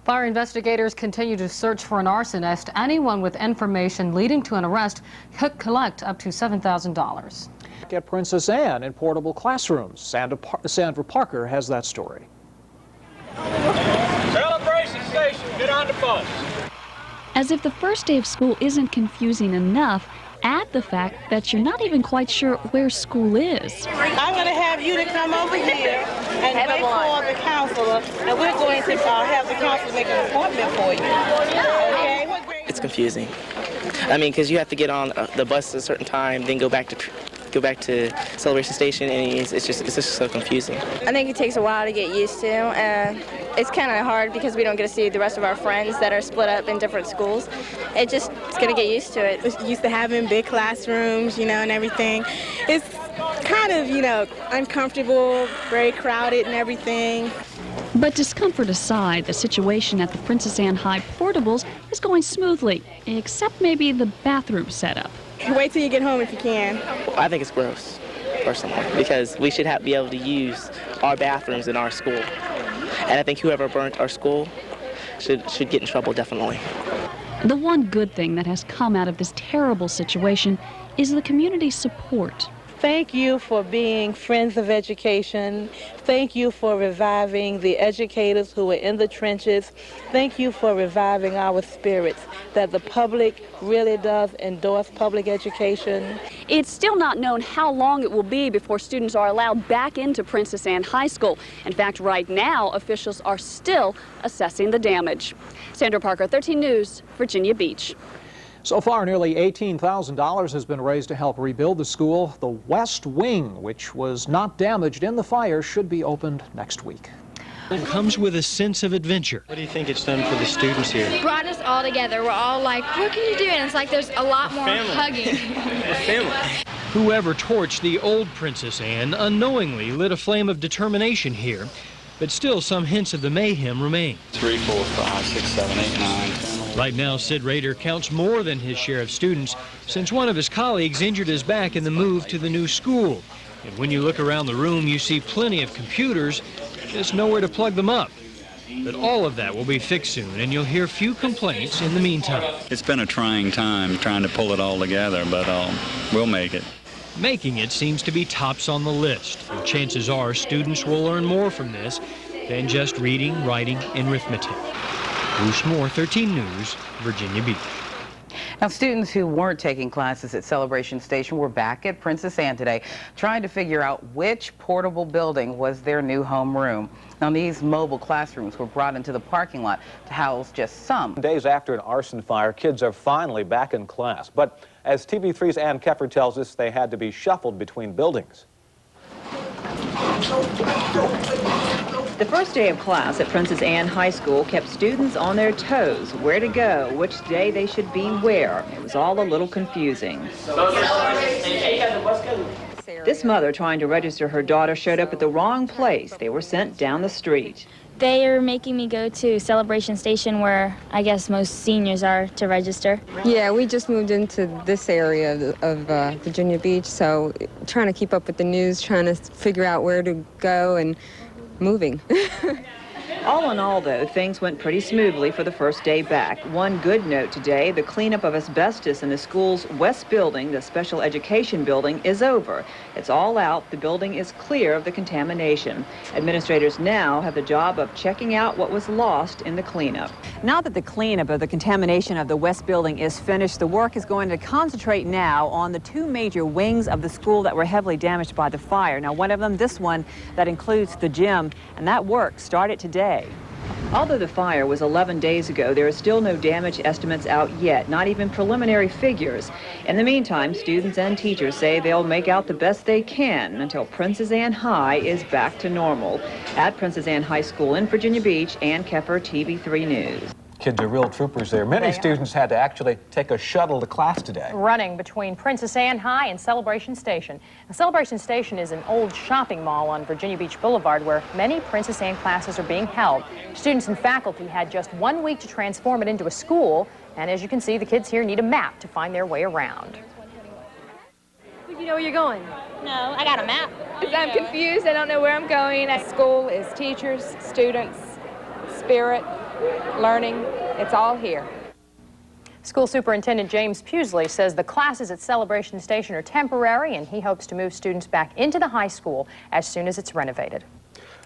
Fire investigators continue to search for an arsonist. Anyone with information leading to an arrest could collect up to $7,000. At Princess Anne in portable classrooms. Sandra Parker has that story. Celebration station, get on the bus. As if the first day of school isn't confusing enough, add the fact that you're not even quite sure where school is. I'm going to have you to come over here and wait for the counselor, and we're going to have the counselor make an appointment for you. Okay? It's confusing. I mean, because you have to get on the bus at a certain time, then go back to Celebration Station, and it's just so confusing. I think it takes a while to get used to. It's kind of hard because we don't get to see the rest of our friends that are split up in different schools. It's going to get used to it. We're used to having big classrooms, you know, and everything. It's kind of, you know, uncomfortable, very crowded and everything. But discomfort aside, the situation at the Princess Anne High Portables is going smoothly, except maybe the bathroom setup. Wait till you get home if you can. I think it's gross, personally, because we should be able to use our bathrooms in our school. And I think whoever burnt our school should get in trouble, definitely. The one good thing that has come out of this terrible situation is the community's support. Thank you for being friends of education. Thank you for reviving the educators who are in the trenches. Thank you for reviving our spirits that the public really does endorse public education. It's still not known how long it will be before students are allowed back into Princess Anne High School. In fact, right now, officials are still assessing the damage. Sandra Parker, 13 News, Virginia Beach. So far, nearly $18,000 has been raised to help rebuild the school. The West Wing, which was not damaged in the fire, should be opened next week. It comes with a sense of adventure. What do you think it's done for the students here? It brought us all together. We're all like, what can you do? And it's like there's a lot more hugging. Whoever torched the old Princess Anne unknowingly lit a flame of determination here, but still some hints of the mayhem remain. 3, 4, 5, 6, 7, 8, 9, 10. Right now, Sid Rader counts more than his share of students since one of his colleagues injured his back in the move to the new school. And when you look around the room, you see plenty of computers, just nowhere to plug them up. But all of that will be fixed soon, and you'll hear few complaints in the meantime. It's been a trying time trying to pull it all together, but we'll make it. Making it seems to be tops on the list. And chances are students will learn more from this than just reading, writing, and arithmetic. Bruce Moore, 13 News, Virginia Beach. Now, students who weren't taking classes at Celebration Station were back at Princess Anne today, trying to figure out which portable building was their new homeroom. Now, these mobile classrooms were brought into the parking lot to house just some. Days after an arson fire, kids are finally back in class. But as TV3's Ann Keffer tells us, they had to be shuffled between buildings. The first day of class at Princess Anne High School kept students on their toes. Where to go, which day they should be where. It was all a little confusing. This mother trying to register her daughter showed up at the wrong place. They were sent down the street. They are making me go to Celebration Station where I guess most seniors are to register. Yeah, we just moved into this area of Virginia Beach, so trying to keep up with the news, trying to figure out where to go and moving. All in all, though, things went pretty smoothly for the first day back. One good note today, the cleanup of asbestos in the school's west building, the special education building, is over. It's all out. The building is clear of the contamination. Administrators now have the job of checking out what was lost in the cleanup. Now that the cleanup of the contamination of the west building is finished, the work is going to concentrate now on the two major wings of the school that were heavily damaged by the fire. Now, one of them, this one, that includes the gym, and that work started today. Although the fire was 11 days ago, there are still no damage estimates out yet, not even preliminary figures. In the meantime, students and teachers say they'll make out the best they can until Princess Anne High is back to normal. At Princess Anne High School in Virginia Beach, Ann Keffer, TV3 News. Kids are real troopers there. Many students had to actually take a shuttle to class today. Running between Princess Anne High and Celebration Station. Now, Celebration Station is an old shopping mall on Virginia Beach Boulevard where many Princess Anne classes are being held. Students and faculty had just 1 week to transform it into a school, and as you can see, the kids here need a map to find their way around. You know where you're going? No, I got a map. I'm confused. I don't know where I'm going. School is teachers, students, spirit, learning, it's all here. School Superintendent James Pusley says the classes at Celebration Station are temporary, and he hopes to move students back into the high school as soon as it's renovated.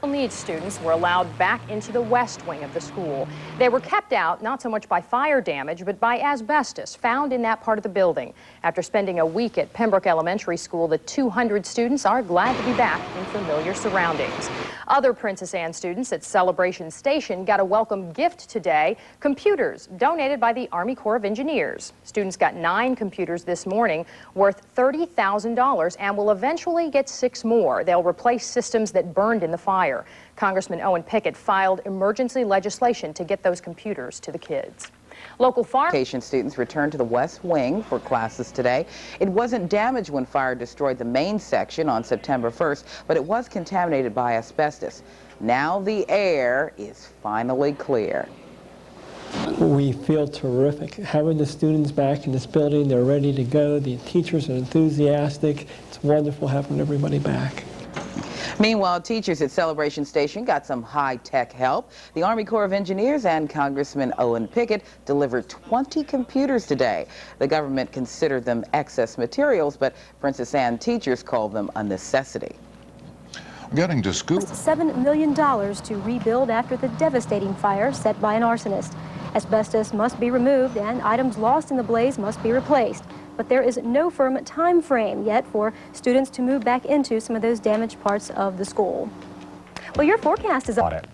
Needs students were allowed back into the west wing of the school. They were kept out not so much by fire damage, but by asbestos found in that part of the building. After spending a week at Pembroke Elementary School, the 200 students are glad to be back in familiar surroundings. Other Princess Anne students at Celebration Station got a welcome gift today, computers donated by the Army Corps of Engineers. Students got 9 computers this morning worth $30,000 and will eventually get 6 more. They'll replace systems that burned in the fire. Congressman Owen Pickett filed emergency legislation to get those computers to the kids. Local fire students returned to the West Wing for classes today. It wasn't damaged when fire destroyed the main section on September 1st, but it was contaminated by asbestos. Now the air is finally clear. We feel terrific. Having the students back in this building, they're ready to go. The teachers are enthusiastic. It's wonderful having everybody back. Meanwhile, teachers at Celebration Station got some high-tech help. The Army Corps of Engineers and Congressman Owen Pickett delivered 20 computers today. The government considered them excess materials, but Princess Anne teachers called them a necessity. Getting to school. $7 million to rebuild after the devastating fire set by an arsonist. Asbestos must be removed and items lost in the blaze must be replaced. But there is no firm time frame yet for students to move back into some of those damaged parts of the school. Well, your forecast is up.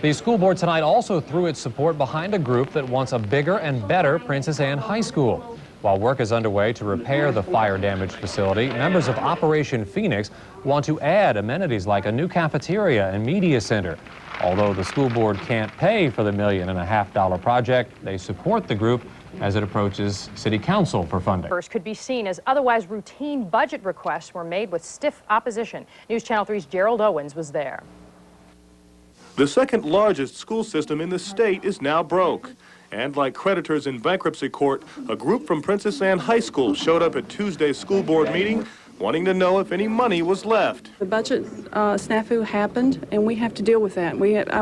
The school board tonight also threw its support behind a group that wants a bigger and better Princess Anne High School. While work is underway to repair the fire-damaged facility, members of Operation Phoenix want to add amenities like a new cafeteria and media center. Although the school board can't pay for the $1.5 million project, they support the group as it approaches City Council for funding. First could be seen as otherwise routine budget requests were made with stiff opposition. News Channel 3's Gerald Owens was there. The second largest school system in the state is now broke. And like creditors in bankruptcy court, a group from Princess Anne High School showed up at Tuesday's school board meeting wanting to know if any money was left. The budget snafu happened, and we have to deal with that.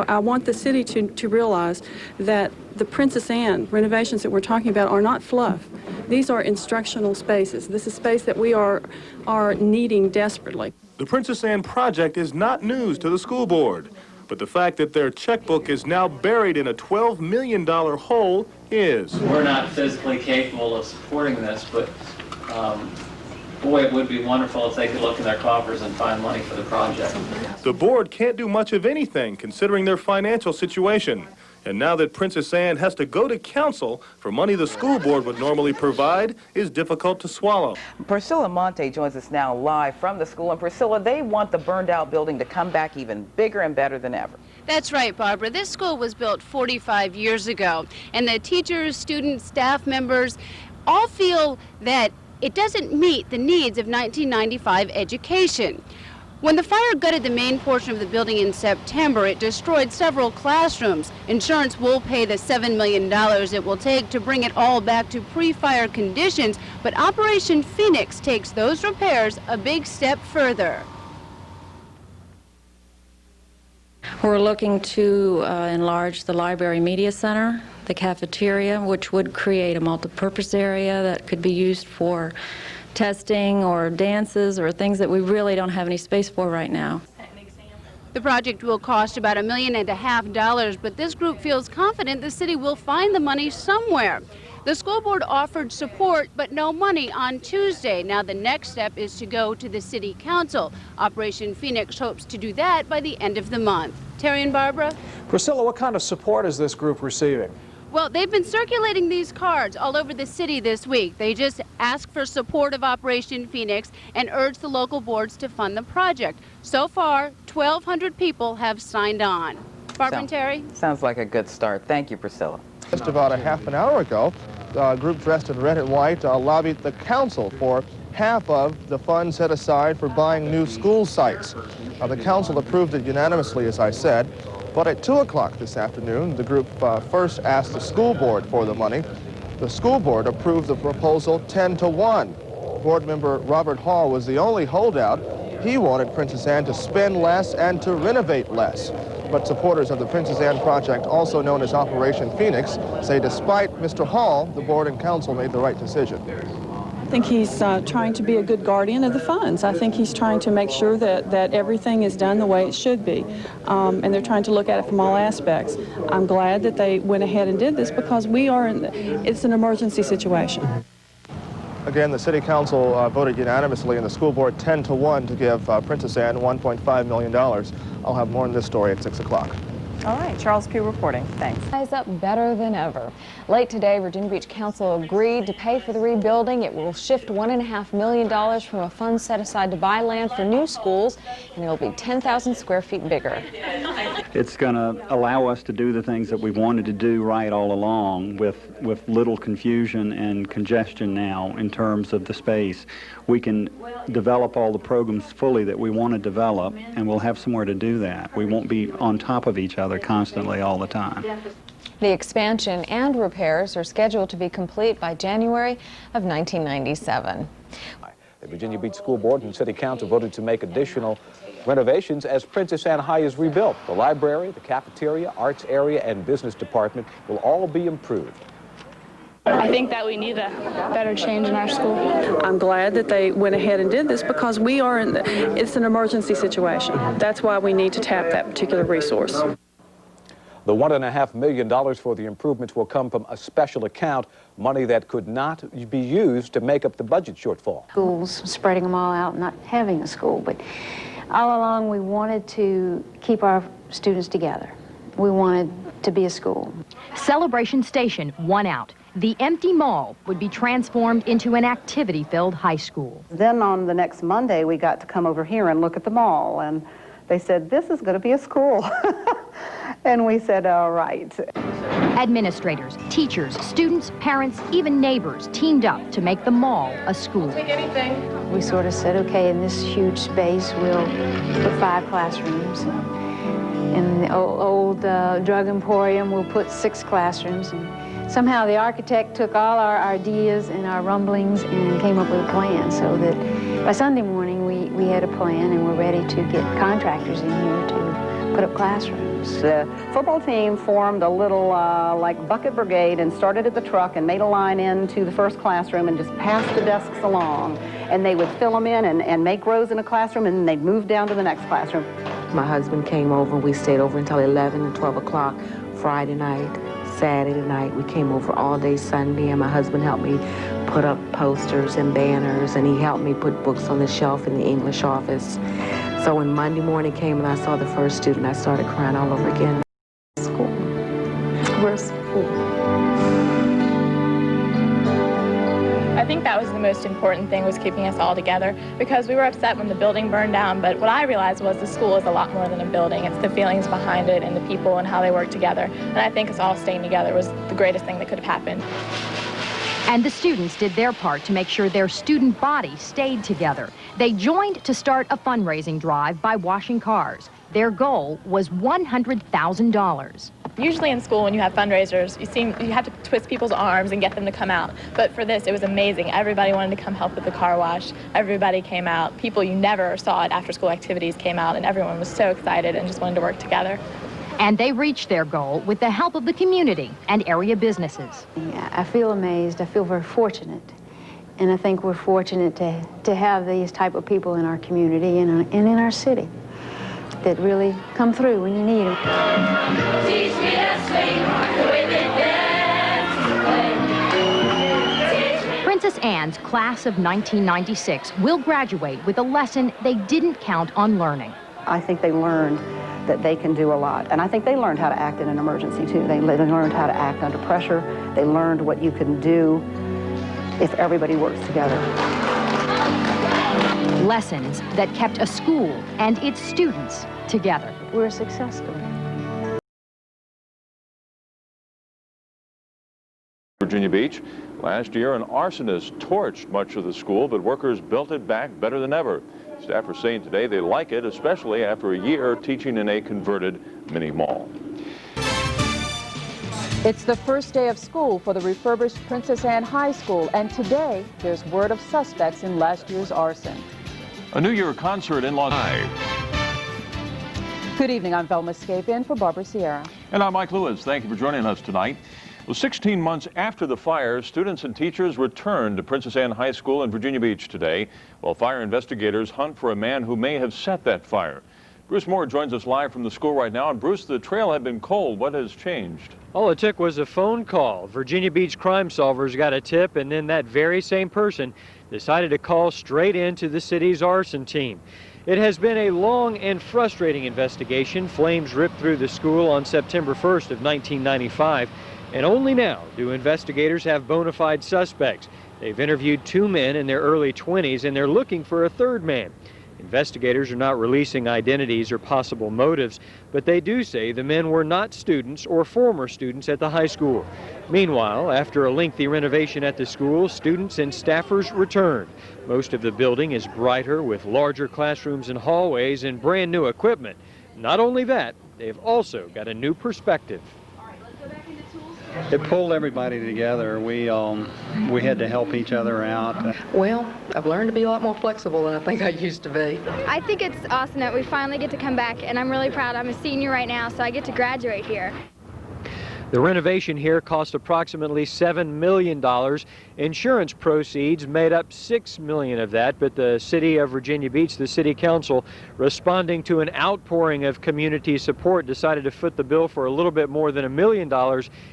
I want the city to realize that the Princess Anne renovations that we're talking about are not fluff. These are instructional spaces. This is space that we are needing desperately. The Princess Anne project is not news to the school board, but the fact that their checkbook is now buried in a $12 million hole is. We're not physically capable of supporting this, but boy, it would be wonderful if they could look in their coffers and find money for the project. The board can't do much of anything considering their financial situation. And now that Princess Anne has to go to council for money the school board would normally provide is difficult to swallow. Priscilla Monte joins us now live from the school. And Priscilla, they want the burned out building to come back even bigger and better than ever. That's right, Barbara. This school was built 45 years ago, and the teachers, students, staff members all feel that it doesn't meet the needs of 1995 education. When the fire gutted the main portion of the building in September, it destroyed several classrooms. Insurance will pay the $7 million it will take to bring it all back to pre-fire conditions, but Operation Phoenix takes those repairs a big step further. We're looking to enlarge the library media center, the cafeteria, which would create a multi-purpose area that could be used for testing or dances or things that we really don't have any space for right now. The project will cost about $1.5 million, but this group feels confident the city will find the money somewhere. The school board offered support, but no money on Tuesday. Now the next step is to go to the city council. Operation Phoenix hopes to do that by the end of the month. Terry and Barbara? Priscilla, what kind of support is this group receiving? Well, they've been circulating these cards all over the city this week. They just ask for support of Operation Phoenix and urge the local boards to fund the project. So far, 1,200 people have signed on. Barbara and Terry? Sounds like a good start. Thank you, Priscilla. Just about a half an hour ago, a group dressed in red and white lobbied the council for half of the funds set aside for buying new school sites. The council approved it unanimously, as I said. But at 2 o'clock this afternoon, the group first asked the school board for the money. The school board approved the proposal 10-1. Board member Robert Hall was the only holdout. He wanted Princess Anne to spend less and to renovate less. But supporters of the Princess Anne project, also known as Operation Phoenix, say despite Mr. Hall, the board and council made the right decision. I think he's trying to be a good guardian of the funds. I think he's trying to make sure that everything is done the way it should be. And they're trying to look at it from all aspects. I'm glad that they went ahead and did this because it's an emergency situation. Again, the City Council voted unanimously and the school board 10-1 to give Princess Anne $1.5 million. I'll have more on this story at 6 o'clock. All right, Charles Pugh reporting. Thanks. Rise up better than ever. Late today, Virginia Beach Council agreed to pay for the rebuilding. It will shift $1.5 million from a fund set aside to buy land for new schools, and it will be 10,000 square feet bigger. It's going to allow us to do the things that we've wanted to do right all along with little confusion and congestion now in terms of the space. We can develop all the programs fully that we want to develop, and we'll have somewhere to do that. We won't be on top of each other constantly all the time. The expansion and repairs are scheduled to be complete by January of 1997. The Virginia Beach School Board and City Council voted to make additional renovations as Princess Anne High is rebuilt. The library, the cafeteria, arts area, and business department will all be improved. I think that we need a better change in our school. I'm glad that they went ahead and did this because it's an emergency situation. That's why we need to tap that particular resource. The $1.5 million for the improvements will come from a special account, money that could not be used to make up the budget shortfall. Schools, spreading them all out, not having a school, but all along we wanted to keep our students together. We wanted to be a school. Celebration Station won out. The empty mall would be transformed into an activity-filled high school. Then on the next Monday, we got to come over here and look at the mall, and they said, this is going to be a school. And we said, all right. Administrators, teachers, students, parents, even neighbors teamed up to make the mall a school. Take anything. We sort of said, okay, in this huge space, we'll put 5 classrooms. In the old drug emporium, we'll put 6 classrooms. And somehow the architect took all our ideas and our rumblings and came up with a plan so that by Sunday morning we had a plan and we're ready to get contractors in here to put up classrooms. The football team formed a little like bucket brigade and started at the truck and made a line into the first classroom and just passed the desks along. And they would fill them in and make rows in a classroom, and then they'd move down to the next classroom. My husband came over. We stayed over until 11 and 12 o'clock Friday night, Saturday night. We came over all day Sunday, and my husband helped me put up posters and banners, and he helped me put books on the shelf in the English office. So when Monday morning came and I saw the first student, I started crying all over again. School. We're school. I think that was the most important thing, was keeping us all together, because we were upset when the building burned down, but what I realized was the school is a lot more than a building. It's the feelings behind it and the people and how they work together. And I think us all staying together was the greatest thing that could have happened. And the students did their part to make sure their student body stayed together. They joined to start a fundraising drive by washing cars. Their goal was $100,000. Usually in school when you have fundraisers, you have to twist people's arms and get them to come out. But for this, it was amazing. Everybody wanted to come help with the car wash. Everybody came out. People you never saw at after-school activities came out, and everyone was so excited and just wanted to work together. And they reached their goal with the help of the community and area businesses. I feel amazed. I feel very fortunate. And I think we're fortunate to have these type of people in our community and in our city that really come through when you need them. Teach me to swing with it. Princess Anne's class of 1996 will graduate with a lesson they didn't count on learning. I think they learned that they can do a lot. And I think they learned how to act in an emergency, too. They learned how to act under pressure. They learned what you can do if everybody works together. Lessons that kept a school and its students together. We're successful. Virginia Beach. Last year, an arsonist torched much of the school, but workers built it back better than ever. Staff are saying today they like it, especially after a year teaching in a converted mini mall. It's the first day of school for the refurbished Princess Anne High School, and today there's word of suspects in last year's arson. A New Year concert in Los Angeles. Good evening, I'm Velma Scape in for Barbara Sierra. And I'm Mike Lewis. Thank you for joining us tonight. Well, 16 months after the fire, students and teachers returned to Princess Anne High School in Virginia Beach today, while fire investigators hunt for a man who may have set that fire. Bruce Moore joins us live from the school right now. And Bruce, the trail had been cold. What has changed? All it took was a phone call. Virginia Beach crime solvers got a tip, and then that very same person decided to call straight into the city's arson team. It has been a long and frustrating investigation. Flames ripped through the school on September 1st of 1995, and only now do investigators have bona fide suspects. They've interviewed 2 men in their early 20s, and they're looking for a 3rd man. Investigators are not releasing identities or possible motives, but they do say the men were not students or former students at the high school. Meanwhile, after a lengthy renovation at the school, students and staffers returned. Most of the building is brighter with larger classrooms and hallways and brand new equipment. Not only that, they've also got a new perspective. It pulled everybody together. We had to help each other out. Well, I've learned to be a lot more flexible than I think I used to be. I think it's awesome that we finally get to come back, and I'm really proud. I'm a senior right now, so I get to graduate here. The renovation here cost approximately $7 million. Insurance proceeds made up $6 million of that, but the city of Virginia Beach, the city council, responding to an outpouring of community support, decided to foot the bill for a little bit more than $1 million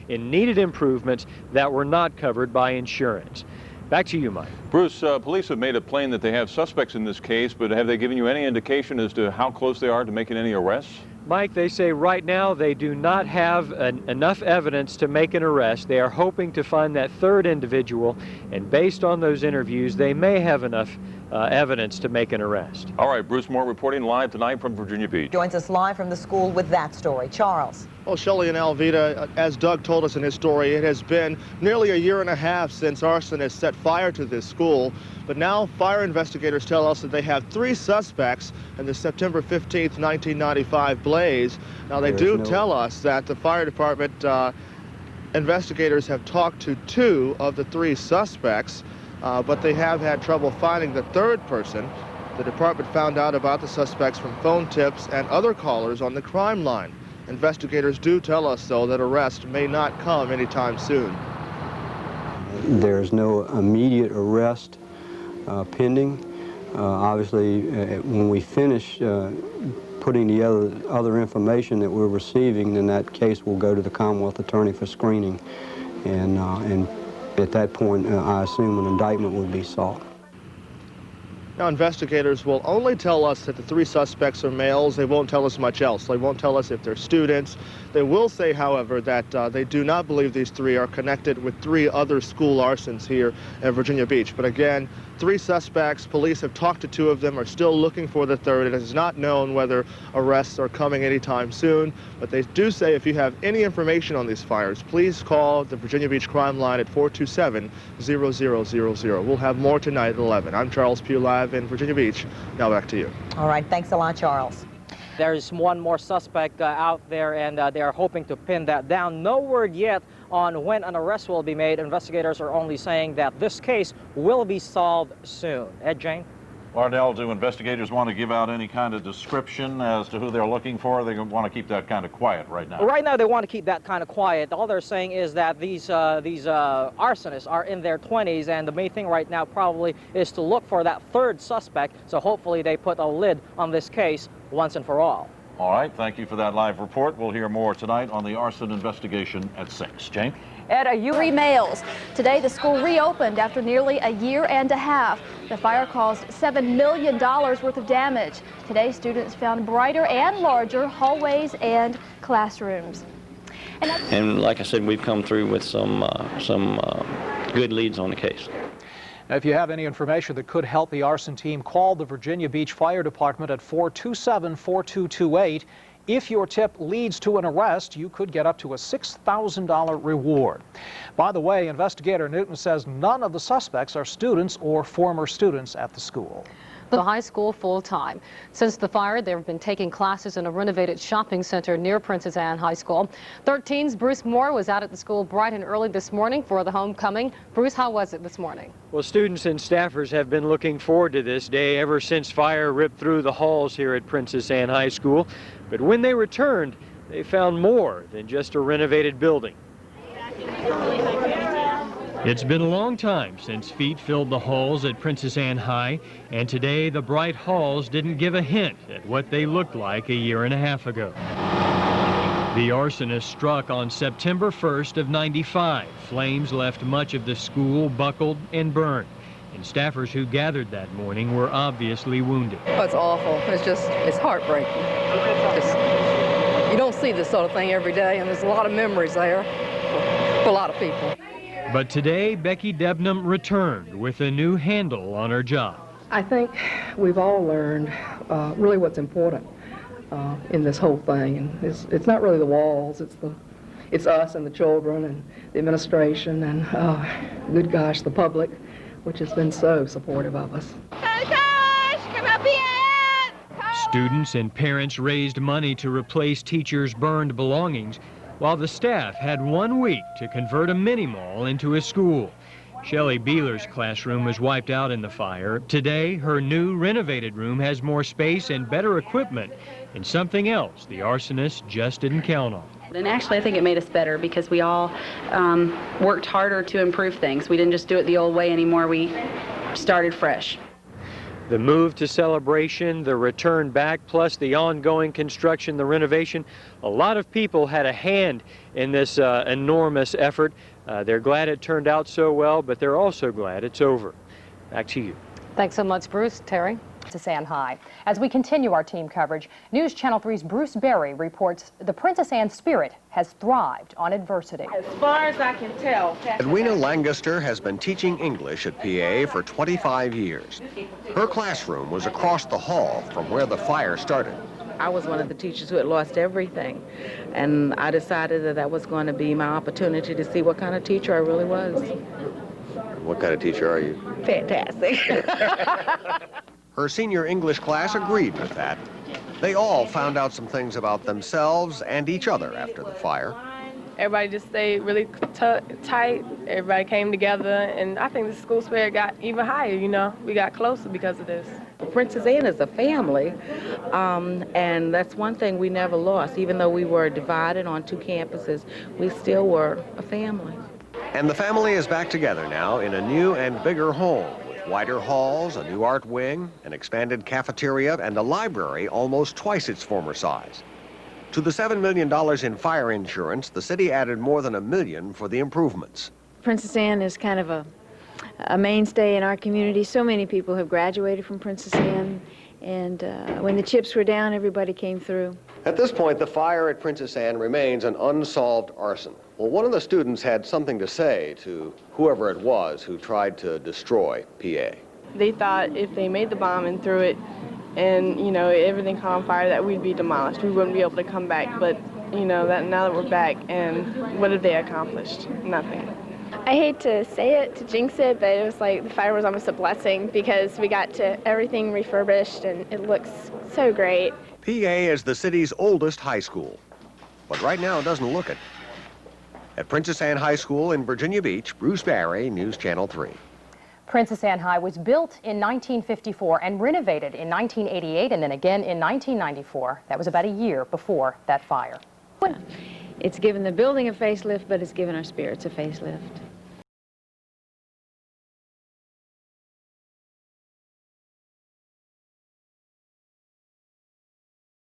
in needed improvements that were not covered by insurance. Back to you, Mike. Bruce, police have made it plain that they have suspects in this case, but have they given you any indication as to how close they are to making any arrests? Mike, they say right now they do not have enough evidence to make an arrest. They are hoping to find that 3rd individual, and based on those interviews, they may have enough evidence to make an arrest. All right, Bruce Moore reporting live tonight from Virginia Beach. Joins us live from the school with that story. Charles. Well, Shelley and Alvita, as Doug told us in his story, it has been nearly a year and a half since arson has set fire to this school. But now fire investigators tell us that they have 3 suspects in the September 15th, 1995 blaze. Now, they tell us that the fire department investigators have talked to 2 of the 3 suspects, but they have had trouble finding the 3rd person. The department found out about the suspects from phone tips and other callers on the crime line. Investigators do tell us, though, that arrest may not come anytime soon. There's no immediate arrest pending. Obviously, when we finish putting the other information that we're receiving, then that case will go to the Commonwealth Attorney for screening. And at that point, I assume an indictment would be sought. Now, investigators will only tell us that the 3 suspects are males. They won't tell us much else. They won't tell us if they're students. They will say, however, that they do not believe these 3 are connected with 3 other school arsons here at Virginia Beach. But again, 3 suspects. Police have talked to 2 of them, are still looking for the 3rd. It is not known whether arrests are coming anytime soon. But they do say if you have any information on these fires, please call the Virginia Beach crime line at 427-0000. We'll have more tonight at 11. I'm Charles Pugh, live in Virginia Beach. Now back to you. All right, thanks a lot, Charles. There's one more suspect out there, and they are hoping to pin that down. No word yet on when an arrest will be made. Investigators are only saying that this case will be solved soon. Ed, Jane? Lardell, do investigators want to give out any kind of description as to who they're looking for? They want to keep that kind of quiet right now. Right now, they want to keep that kind of quiet. All they're saying is that these arsonists are in their 20s, and the main thing right now probably is to look for that 3rd suspect. So hopefully they put a lid on this case once and for all. All right, thank you for that live report. We'll hear more tonight on the arson investigation at 6. Jane? Ed, are you 3 males? Today, the school reopened after nearly a year and a half. The fire caused $7 million worth of damage. Today, students found brighter and larger hallways and classrooms. And like I said, we've come through with some good leads on the case. Now, if you have any information that could help the arson team, call the Virginia Beach Fire Department at 427-4228. If your tip leads to an arrest, you could get up to a $6,000 reward. By the way, investigator Newton says none of the suspects are students or former students at the school. the high school full-time. Since the fire, they've been taking classes in a renovated shopping center near Princess Anne High School. 13's Bruce Moore was out at the school bright and early this morning for the homecoming. Bruce, how was it this morning? Well, students and staffers have been looking forward to this day ever since fire ripped through the halls here at Princess Anne High School. But when they returned, they found more than just a renovated building. It's been a long time since feet filled the halls at Princess Anne High, and today the bright halls didn't give a hint at what they looked like a year and a half ago. The arsonist struck on September 1st of '95. Flames left much of the school buckled and burned, and staffers who gathered that morning were obviously wounded. Oh, it's awful. It's heartbreaking. You don't see this sort of thing every day, and there's a lot of memories there for a lot of people. But today, Becky Debnam returned with a new handle on her job. I think we've all learned really what's important in this whole thing. And it's not really the walls, it's us and the children and the administration and, good gosh, the public, which has been so supportive of us. Students and parents raised money to replace teachers' burned belongings, while the staff had 1 week to convert a mini-mall into a school. Shelley Beeler's classroom was wiped out in the fire. Today, her new renovated room has more space and better equipment, and something else the arsonist just didn't count on. And actually, I think it made us better because we all worked harder to improve things. We didn't just do it the old way anymore. We started fresh. The move to Celebration, the return back, plus the ongoing construction, the renovation, a lot of people had a hand in this enormous effort. They're glad it turned out so well, but they're also glad it's over. Back to you. Thanks so much, Bruce. Terry? Princess Anne High. As we continue our team coverage, News Channel 3's Bruce Berry reports the Princess Anne spirit has thrived on adversity. As far as I can tell. Edwina Lancaster has been teaching English at PA for 25 years. Her classroom was across the hall from where the fire started. I was one of the teachers who had lost everything, and I decided that that was going to be my opportunity to see what kind of teacher I really was. What kind of teacher are you? Fantastic. Her senior English class agreed with that. They all found out some things about themselves and each other after the fire. Everybody just stayed really tight. Everybody came together, and I think the school spirit got even higher, you know. We got closer because of this. Princess Anne is a family, and that's one thing we never lost. Even though we were divided on two campuses, we still were a family. And the family is back together now in a new and bigger home, with wider halls, a new art wing, an expanded cafeteria, and a library almost twice its former size. To the $7 million in fire insurance, the city added more than $1 million for the improvements. Princess Anne is kind of a mainstay in our community. So many people have graduated from Princess Anne, and when the chips were down, everybody came through. At this point, the fire at Princess Anne remains an unsolved arson. Well, one of the students had something to say to whoever it was who tried to destroy PA. They thought if they made the bomb and threw it and, you know, everything caught on fire, that we'd be demolished. We wouldn't be able to come back. But, you know, now that we're back, and what have they accomplished? Nothing. I hate to say it, to jinx it, but it was like the fire was almost a blessing because we got to everything refurbished and it looks so great. PA is the city's oldest high school, but right now it doesn't look it. At Princess Anne High School in Virginia Beach, Bruce Barry, News Channel 3. Princess Anne High was built in 1954 and renovated in 1988 and then again in 1994. That was about a year before that fire. It's given the building a facelift, but it's given our spirits a facelift.